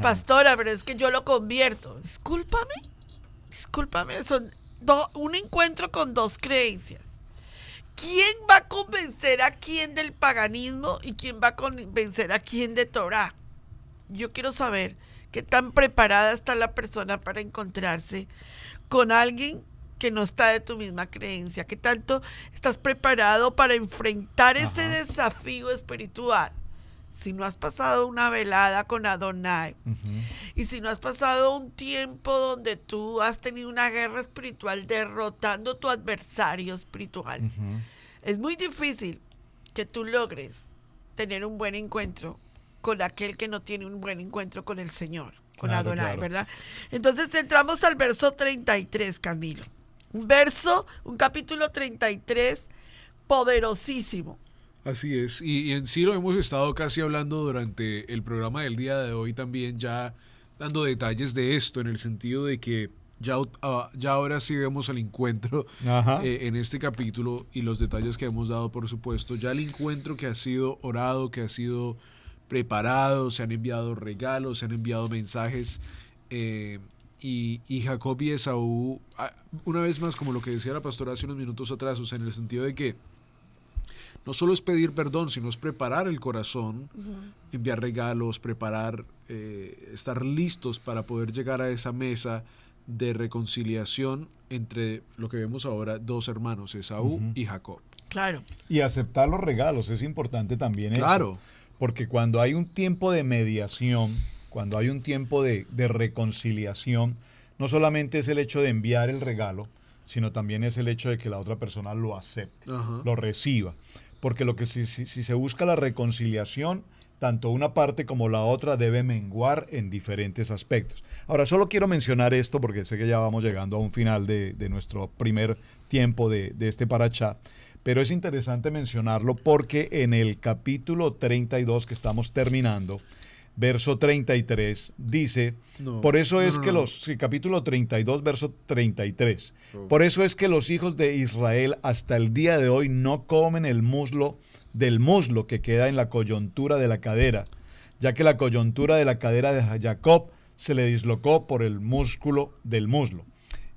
Pastora, pero es que yo lo convierto. Discúlpame, son un encuentro con dos creencias. ¿Quién va a convencer a quién del paganismo y quién va a convencer a quién de Torah? Yo quiero saber qué tan preparada está la persona para encontrarse con alguien que no está de tu misma creencia. ¿Qué tanto estás preparado para enfrentar ese desafío espiritual? Si no has pasado una velada con Adonai, y si no has pasado un tiempo donde tú has tenido una guerra espiritual derrotando a tu adversario espiritual, es muy difícil que tú logres tener un buen encuentro con aquel que no tiene un buen encuentro con el Señor, con Claro, Adonai, claro. ¿verdad? Entonces entramos al verso 33, Camilo. Un capítulo 33 poderosísimo. Así es, y en sí lo hemos estado casi hablando durante el programa del día de hoy también, ya dando detalles de esto, en el sentido de que ya ahora sí vemos el encuentro Ajá. en este capítulo y los detalles que hemos dado, por supuesto, ya el encuentro que ha sido orado, que ha sido preparado, se han enviado regalos, se han enviado mensajes, y Jacob y Esaú, una vez más, como lo que decía la pastora hace unos minutos atrás, o sea, en el sentido de que no solo es pedir perdón, sino es preparar el corazón, enviar regalos, estar listos para poder llegar a esa mesa de reconciliación entre lo que vemos ahora, dos hermanos, Esaú y Jacob. Claro. Y aceptar los regalos, es importante también eso. Claro. Porque cuando hay un tiempo de mediación, cuando hay un tiempo de reconciliación, no solamente es el hecho de enviar el regalo, sino también es el hecho de que la otra persona lo acepte, Ajá. lo reciba. Porque si se busca la reconciliación, tanto una parte como la otra debe menguar en diferentes aspectos. Ahora, solo quiero mencionar esto porque sé que ya vamos llegando a un final de nuestro primer tiempo de este parachá, pero es interesante mencionarlo porque en el capítulo 32 que estamos terminando, verso 33, dice, capítulo 32, verso 33, por eso es que los hijos de Israel hasta el día de hoy no comen el muslo del muslo que queda en la coyuntura de la cadera, ya que la coyuntura de la cadera de Jacob se le dislocó por el músculo del muslo.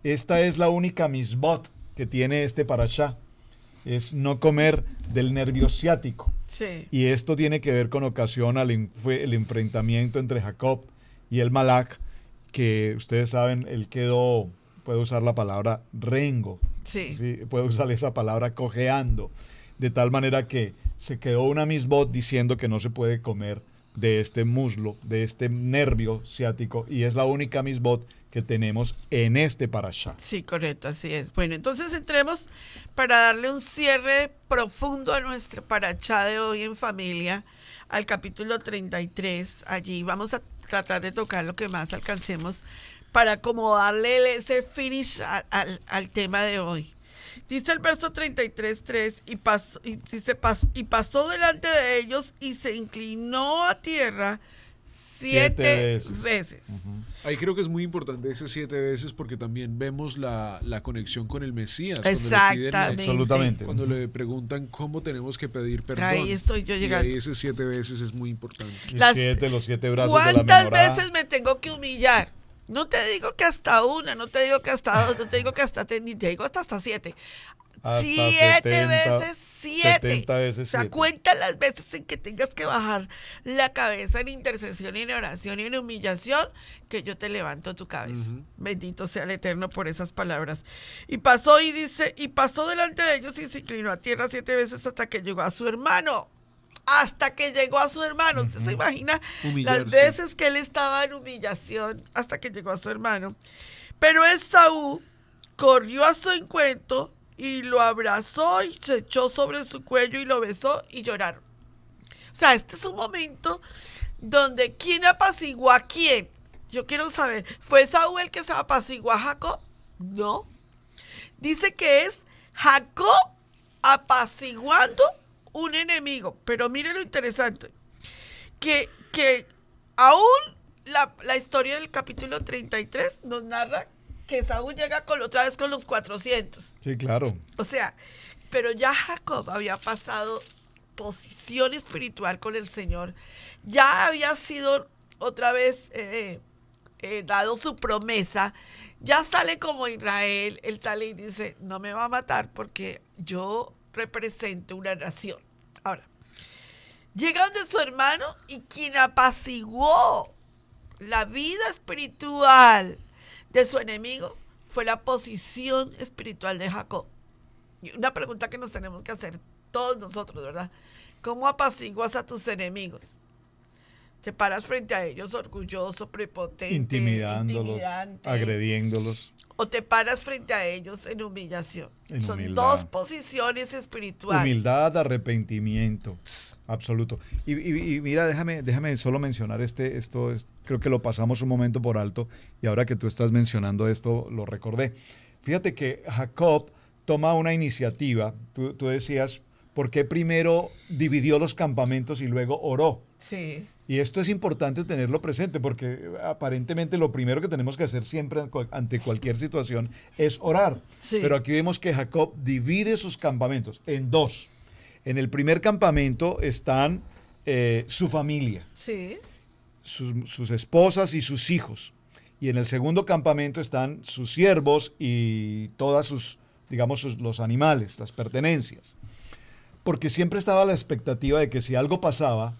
Esta es la única misbot que tiene este parashá, es no comer del nervio ciático. Sí. Y esto tiene que ver con ocasión fue el enfrentamiento entre Jacob y el Malak, que ustedes saben, él quedó, puede usar la palabra rengo, Sí. ¿sí? Puede usar esa palabra cojeando, de tal manera que se quedó una misbot diciendo que no se puede comer de este muslo, de este nervio ciático, y es la única misbot que tenemos en este parashá. Sí, correcto, así es. Bueno, entonces entremos para darle un cierre profundo a nuestro parashá de hoy en familia, al capítulo 33. Allí vamos a tratar de tocar lo que más alcancemos para como darle ese finish al tema de hoy. Dice el verso 33:3, y pasó delante de ellos y se inclinó a tierra 7 veces. Uh-huh. Ahí creo que es muy importante ese 7 veces porque también vemos la conexión con el Mesías. Exactamente. Absolutamente. Cuando le preguntan cómo tenemos que pedir perdón. Ahí estoy yo llegando. Y ahí ese 7 veces es muy importante. Y los 7 brazos de la ¿Cuántas menorá. veces me tengo que humillar? No te digo que hasta una, no te digo que hasta dos, no te digo que hasta tres, ni te digo hasta 7. Hasta 7 70, veces 7. 70 veces O sea, 7. cuenta las veces en que tengas que bajar la cabeza en intercesión y en oración y en humillación, que yo te levanto tu cabeza. Uh-huh. Bendito sea el Eterno por esas palabras. Y pasó delante de ellos y se inclinó a tierra 7 veces hasta que llegó a su hermano. Hasta que llegó a su hermano. ¿Usted se imagina Humillarse. las veces que él estaba en humillación hasta que llegó a su hermano? Pero Esaú corrió a su encuentro y lo abrazó y se echó sobre su cuello y lo besó y lloraron. O sea, este es un momento donde ¿quién apaciguó a quién? Yo quiero saber, ¿fue Esaú el que se apaciguó a Jacob? No. Dice que es Jacob apaciguando un enemigo. Pero mire lo interesante, que aún la historia del capítulo 33 nos narra que Saúl llega otra vez con los 400. Sí, claro. O sea, pero ya Jacob había pasado posición espiritual con el Señor. Ya había sido otra vez dado su promesa. Ya sale como Israel. Él sale y dice, no me va a matar porque yo represento una nación. Ahora, llega donde su hermano y quien apaciguó la vida espiritual de su enemigo fue la posición espiritual de Jacob. Y una pregunta que nos tenemos que hacer todos nosotros, ¿verdad? ¿Cómo apaciguas a tus enemigos? Te paras frente a ellos orgulloso, prepotente, intimidante, agrediéndolos. O te paras frente a ellos en humillación. En Son humildad. dos posiciones espirituales. Humildad, arrepentimiento, absoluto. Y mira, déjame solo mencionar creo que lo pasamos un momento por alto y ahora que tú estás mencionando esto, lo recordé. Fíjate que Jacob toma una iniciativa, tú decías, ¿por qué primero dividió los campamentos y luego oró? Sí. Y esto es importante tenerlo presente porque aparentemente lo primero que tenemos que hacer siempre ante cualquier situación es orar. Sí. Pero aquí vemos que Jacob divide sus campamentos en dos. En el primer campamento están su familia, Sí. sus esposas y sus hijos. Y en el segundo campamento están sus siervos y todas los animales, las pertenencias. Porque siempre estaba la expectativa de que si algo pasaba,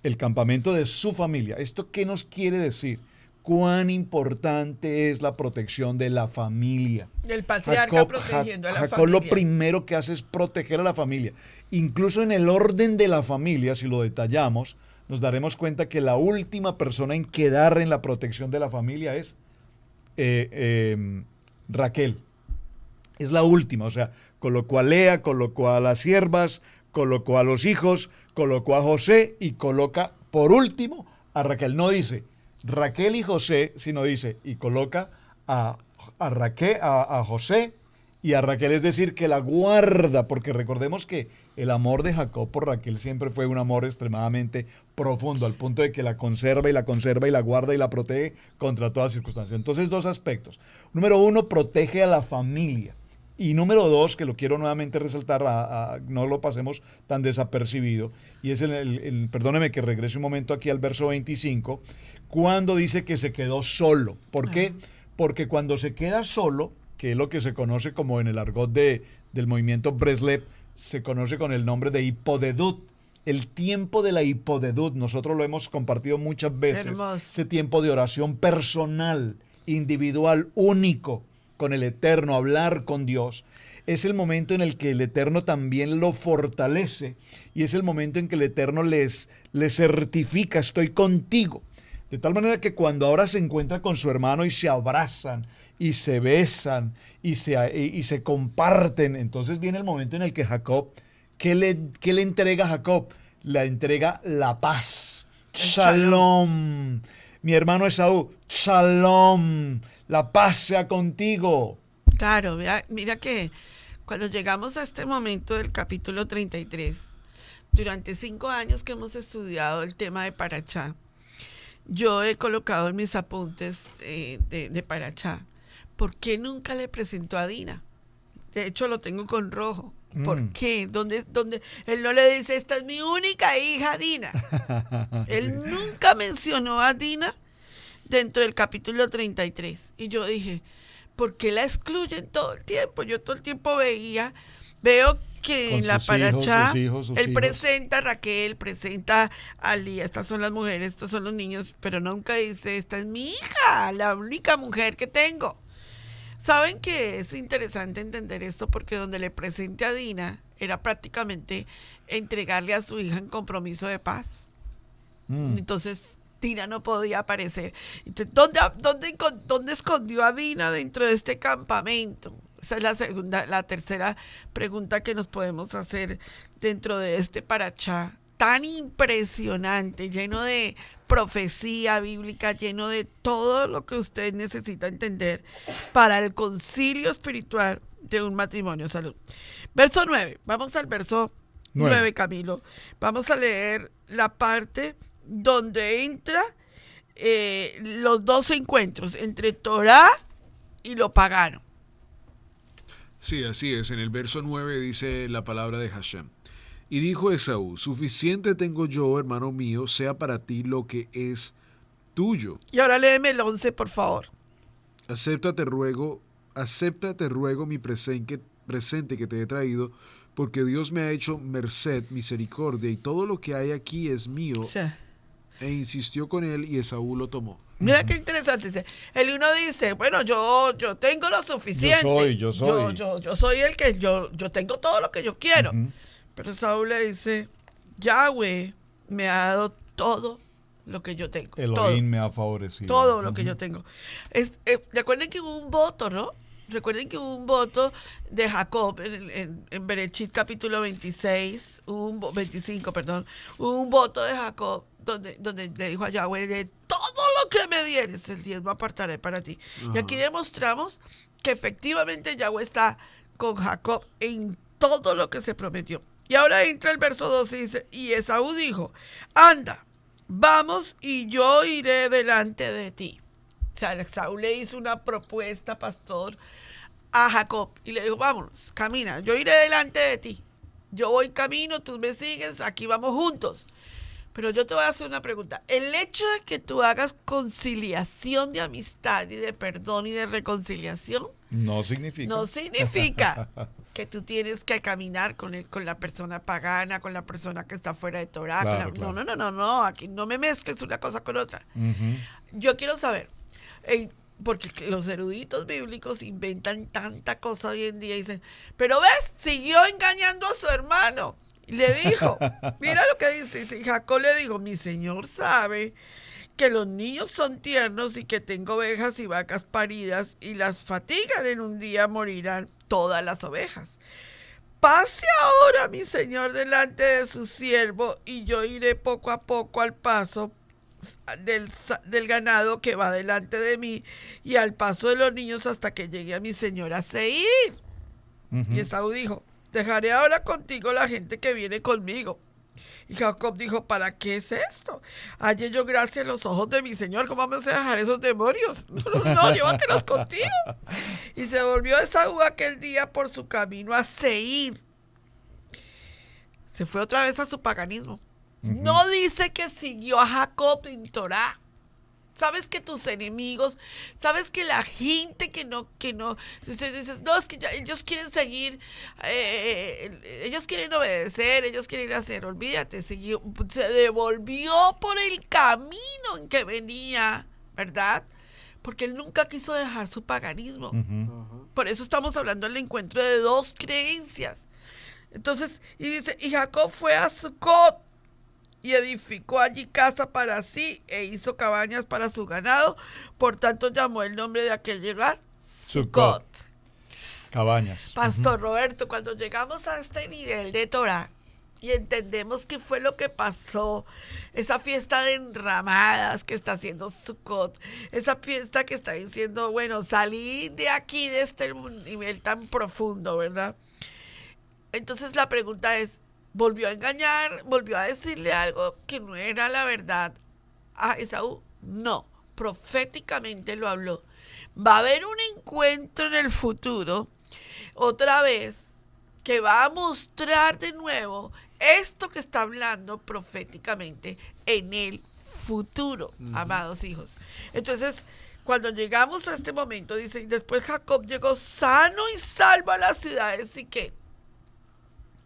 el campamento de su familia. ¿Esto qué nos quiere decir? Cuán importante es la protección de la familia. El patriarca protegiendo a la Jacob familia. lo primero que hace es proteger a la familia. Incluso en el orden de la familia, si lo detallamos, nos daremos cuenta que la última persona en quedar en la protección de la familia es Raquel. Es la última, o sea, colocó a Lea, colocó a las siervas, colocó a los hijos, colocó a José y coloca por último a Raquel. No dice Raquel y José, sino dice y coloca a José y a Raquel, es decir, que la guarda, porque recordemos que el amor de Jacob por Raquel siempre fue un amor extremadamente profundo, al punto de que la conserva y la conserva y la guarda y la protege contra todas circunstancias. Entonces, dos aspectos. Número uno, protege a la familia. Y número dos, que lo quiero nuevamente resaltar, no lo pasemos tan desapercibido, y es perdóneme que regrese un momento aquí al verso 25, cuando dice que se quedó solo. ¿Por qué? Porque cuando se queda solo, que es lo que se conoce como en el argot del movimiento Breslev, se conoce con el nombre de hipodedut. El tiempo de la hipodedut, nosotros lo hemos compartido muchas veces. Hermoso. Ese tiempo de oración personal, individual, único, con el Eterno, hablar con Dios, es el momento en el que el Eterno también lo fortalece y es el momento en que el Eterno les certifica, estoy contigo. De tal manera que cuando ahora se encuentra con su hermano y se abrazan y se besan y se comparten, entonces viene el momento en el que Jacob, ¿qué le entrega a Jacob? Le entrega la paz. Shalom. Mi hermano Esaú, shalom. La paz sea contigo. Claro, mira que cuando llegamos a este momento del capítulo 33, durante 5 años que hemos estudiado el tema de Parashá, yo he colocado en mis apuntes de Parashá, ¿por qué nunca le presentó a Dina? De hecho, lo tengo con rojo. ¿Por qué? ¿Dónde? Él no le dice, esta es mi única hija, Dina. Él nunca mencionó a Dina dentro del capítulo 33. Y yo dije, ¿por qué la excluyen todo el tiempo? Yo todo el tiempo veo que en la Parashá, él presenta a Raquel, presenta a Lía, estas son las mujeres, estos son los niños, pero nunca dice, esta es mi hija, la única mujer que tengo. Saben que es interesante entender esto porque donde le presente a Dina era prácticamente entregarle a su hija en compromiso de paz. Entonces Dina no podía aparecer. Entonces, ¿dónde escondió a Dina dentro de este campamento? Esa es la tercera pregunta que nos podemos hacer dentro de este Parashá tan impresionante, lleno de profecía bíblica, lleno de todo lo que usted necesita entender para el concilio espiritual de un matrimonio. Salud. Verso 9. Vamos al verso 9, Camilo. Vamos a leer la parte donde entra los dos encuentros entre Torá y lo pagano. Sí, así es. En el verso 9 dice la palabra de Hashem. Y dijo Esaú, suficiente tengo yo, hermano mío, sea para ti lo que es tuyo. Y ahora léeme el 11, por favor. Acepta, te ruego mi presente que te he traído, porque Dios me ha hecho merced, misericordia, y todo lo que hay aquí es mío. Sí. E insistió con él, y Esaú lo tomó. Mira qué interesante. El uno dice, bueno, yo tengo lo suficiente. Yo soy. Yo soy el que, yo tengo todo lo que yo quiero. Pero Saúl le dice, Yahweh me ha dado todo lo que yo tengo. Elohim me ha favorecido. Todo lo que yo tengo. Recuerden que hubo un voto, ¿no? Recuerden que hubo un voto de Jacob en Berechit capítulo 25, hubo un voto de Jacob donde le dijo a Yahweh, de todo lo que me dieres, el diezmo apartaré para ti. Y aquí demostramos que efectivamente Yahweh está con Jacob en todo lo que se prometió. Y ahora entra el verso 12 y dice, y Esaú dijo, anda, vamos y yo iré delante de ti. O sea, Esaú le hizo una propuesta, pastor, a Jacob y le dijo, vámonos, camina, yo iré delante de ti. Yo voy camino, tú me sigues, aquí vamos juntos. Pero yo te voy a hacer una pregunta. El hecho de que tú hagas conciliación de amistad y de perdón y de reconciliación no significa que tú tienes que caminar con la persona pagana, con la persona que está fuera de Torah. Claro. No, aquí no me mezcles una cosa con otra. Yo quiero saber, porque los eruditos bíblicos inventan tanta cosa hoy en día y dicen, pero ves, siguió engañando a su hermano. Y le dijo, mira lo que dice, y Jacob le dijo, mi señor sabe que los niños son tiernos y que tengo ovejas y vacas paridas y las fatigan en un día morirán todas las ovejas. Pase ahora mi señor delante de su siervo y yo iré poco a poco al paso del ganado que va delante de mí y al paso de los niños hasta que llegue a mi señora Seir. Y Esaú dijo, dejaré ahora contigo la gente que viene conmigo. Y Jacob dijo, ¿para qué es esto? Hallé yo gracia en los ojos de mi señor. ¿Cómo me hace dejar esos demonios? No, llévatelos contigo. Y se volvió Esaú aquel día por su camino a Seir. Se fue otra vez a su paganismo. No dice que siguió a Jacob en Torah. Sabes que tus enemigos, sabes que la gente que no, dices, no, es que ellos quieren seguir, ellos quieren obedecer, ellos quieren hacer, olvídate, se devolvió por el camino en que venía, ¿verdad? porque él nunca quiso dejar su paganismo. Ujú. Por eso estamos hablando del encuentro de dos creencias. Entonces, y dice, y Jacob fue a Sucot y edificó allí casa para sí e hizo cabañas para su ganado. Por tanto, llamó el nombre de aquel lugar Sucot. Cabañas. Pastor Roberto, cuando llegamos a este nivel de Torah y entendemos qué fue lo que pasó, esa fiesta de enramadas que está haciendo Sukkot, esa fiesta que está diciendo, bueno, salí de aquí, de este nivel tan profundo, ¿verdad? Entonces la pregunta es, ¿volvió a engañar? ¿Volvió a decirle algo que no era la verdad a Esaú? No, proféticamente lo habló. Va a haber un encuentro en el futuro, otra vez, que va a mostrar de nuevo esto que está hablando proféticamente en el futuro, amados hijos. Entonces, cuando llegamos a este momento, dice, y después Jacob llegó sano y salvo a la ciudad de Siquem.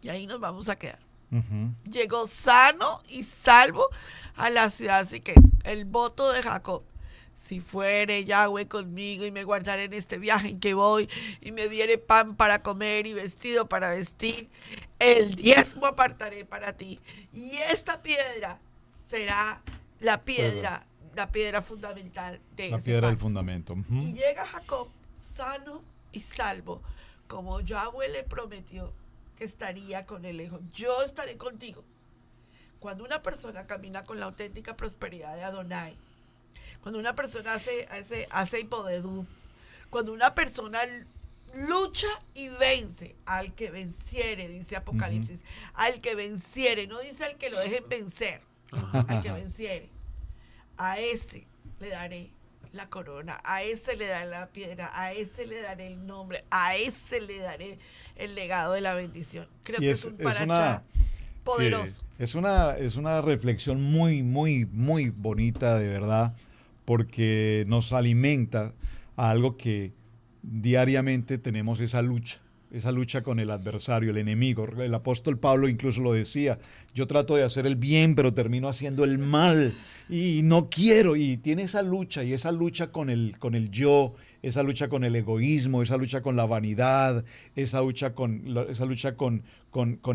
Y ahí nos vamos a quedar. Ujú. Llegó sano y salvo a la ciudad de Siquem. El voto de Jacob. Si fuere Yahweh conmigo y me guardare en este viaje en que voy y me diere pan para comer y vestido para vestir, el diezmo apartaré para ti. Y esta piedra será la piedra fundamental de La ese piedra del pacto. fundamento. Ujú. Y llega Jacob sano y salvo, como Yahweh le prometió que estaría con él. Dijo, yo estaré contigo. Cuando una persona camina con la auténtica prosperidad de Adonai, cuando una persona hace hipodedú, cuando una persona lucha y vence, al que venciere, dice Apocalipsis, al que venciere, no dice al que lo dejen vencer, al que venciere, a ese le daré la corona, a ese le daré la piedra, a ese le daré el nombre, a ese le daré el legado de la bendición. Creo Y que es un parachá poderoso. Sí, es una reflexión muy, muy, muy bonita, de verdad, porque nos alimenta a algo que diariamente tenemos esa lucha con el adversario, el enemigo. El apóstol Pablo incluso lo decía, yo trato de hacer el bien, pero termino haciendo el mal y no quiero, y tiene esa lucha, y esa lucha con el yo, esa lucha con el egoísmo, esa lucha con la vanidad, esa lucha con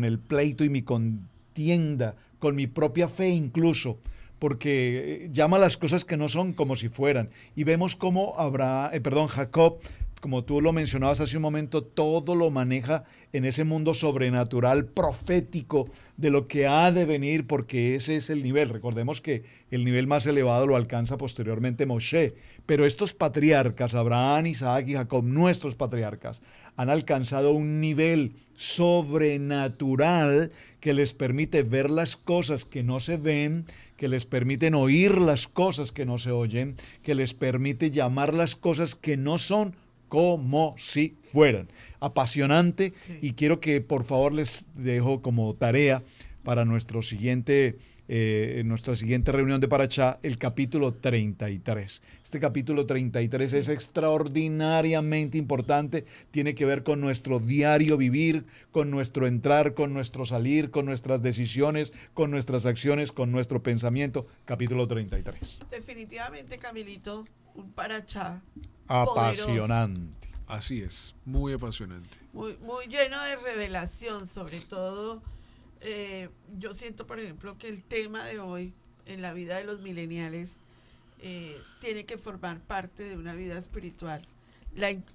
el pleito y mi contienda, con mi propia fe incluso, porque llama las cosas que no son como si fueran. Y vemos cómo Jacob, como tú lo mencionabas hace un momento, todo lo maneja en ese mundo sobrenatural, profético, de lo que ha de venir, porque ese es el nivel. Recordemos que el nivel más elevado lo alcanza posteriormente Moshe, pero estos patriarcas, Abraham, Isaac y Jacob, nuestros patriarcas, han alcanzado un nivel sobrenatural que les permite ver las cosas que no se ven, que les permiten oír las cosas que no se oyen, que les permite llamar las cosas que no son como si fueran. Apasionante, y quiero que por favor les dejo como tarea para nuestra siguiente reunión de Parachá, el capítulo 33. Este capítulo 33 es extraordinariamente importante, tiene que ver con nuestro diario vivir, con nuestro entrar, con nuestro salir, con nuestras decisiones, con nuestras acciones, con nuestro pensamiento. Capítulo 33. Definitivamente, Camilito, un Parachá Apasionante. Así es, muy apasionante. muy, muy lleno de revelación, sobre todo. Yo siento, por ejemplo, que el tema de hoy en la vida de los millennials tiene que formar parte de una vida espiritual.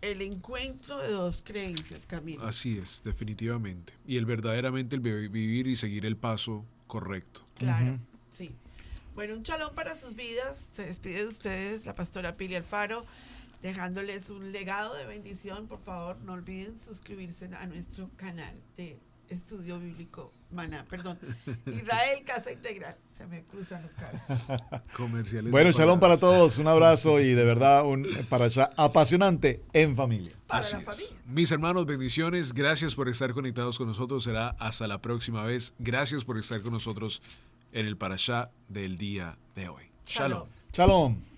El encuentro de dos creencias, Camilo. Así es, definitivamente. Y verdaderamente el vivir y seguir el paso correcto. Claro, sí. Bueno, un shalom para sus vidas. Se despide de ustedes la pastora Pili Alfaro, dejándoles un legado de bendición. Por favor, no olviden suscribirse a nuestro canal de Estudio Bíblico Maná. Perdón, Israel Casa Integral. Se me cruzan los cables. Comerciales. Bueno, de shalom para palabras. todos, un abrazo y de verdad un Parachá apasionante en familia. Para Así la es. familia. Mis hermanos, bendiciones. Gracias por estar conectados con nosotros. Será hasta la próxima vez. Gracias por estar con nosotros en el Parashá del día de hoy. Shalom. Shalom. Shalom.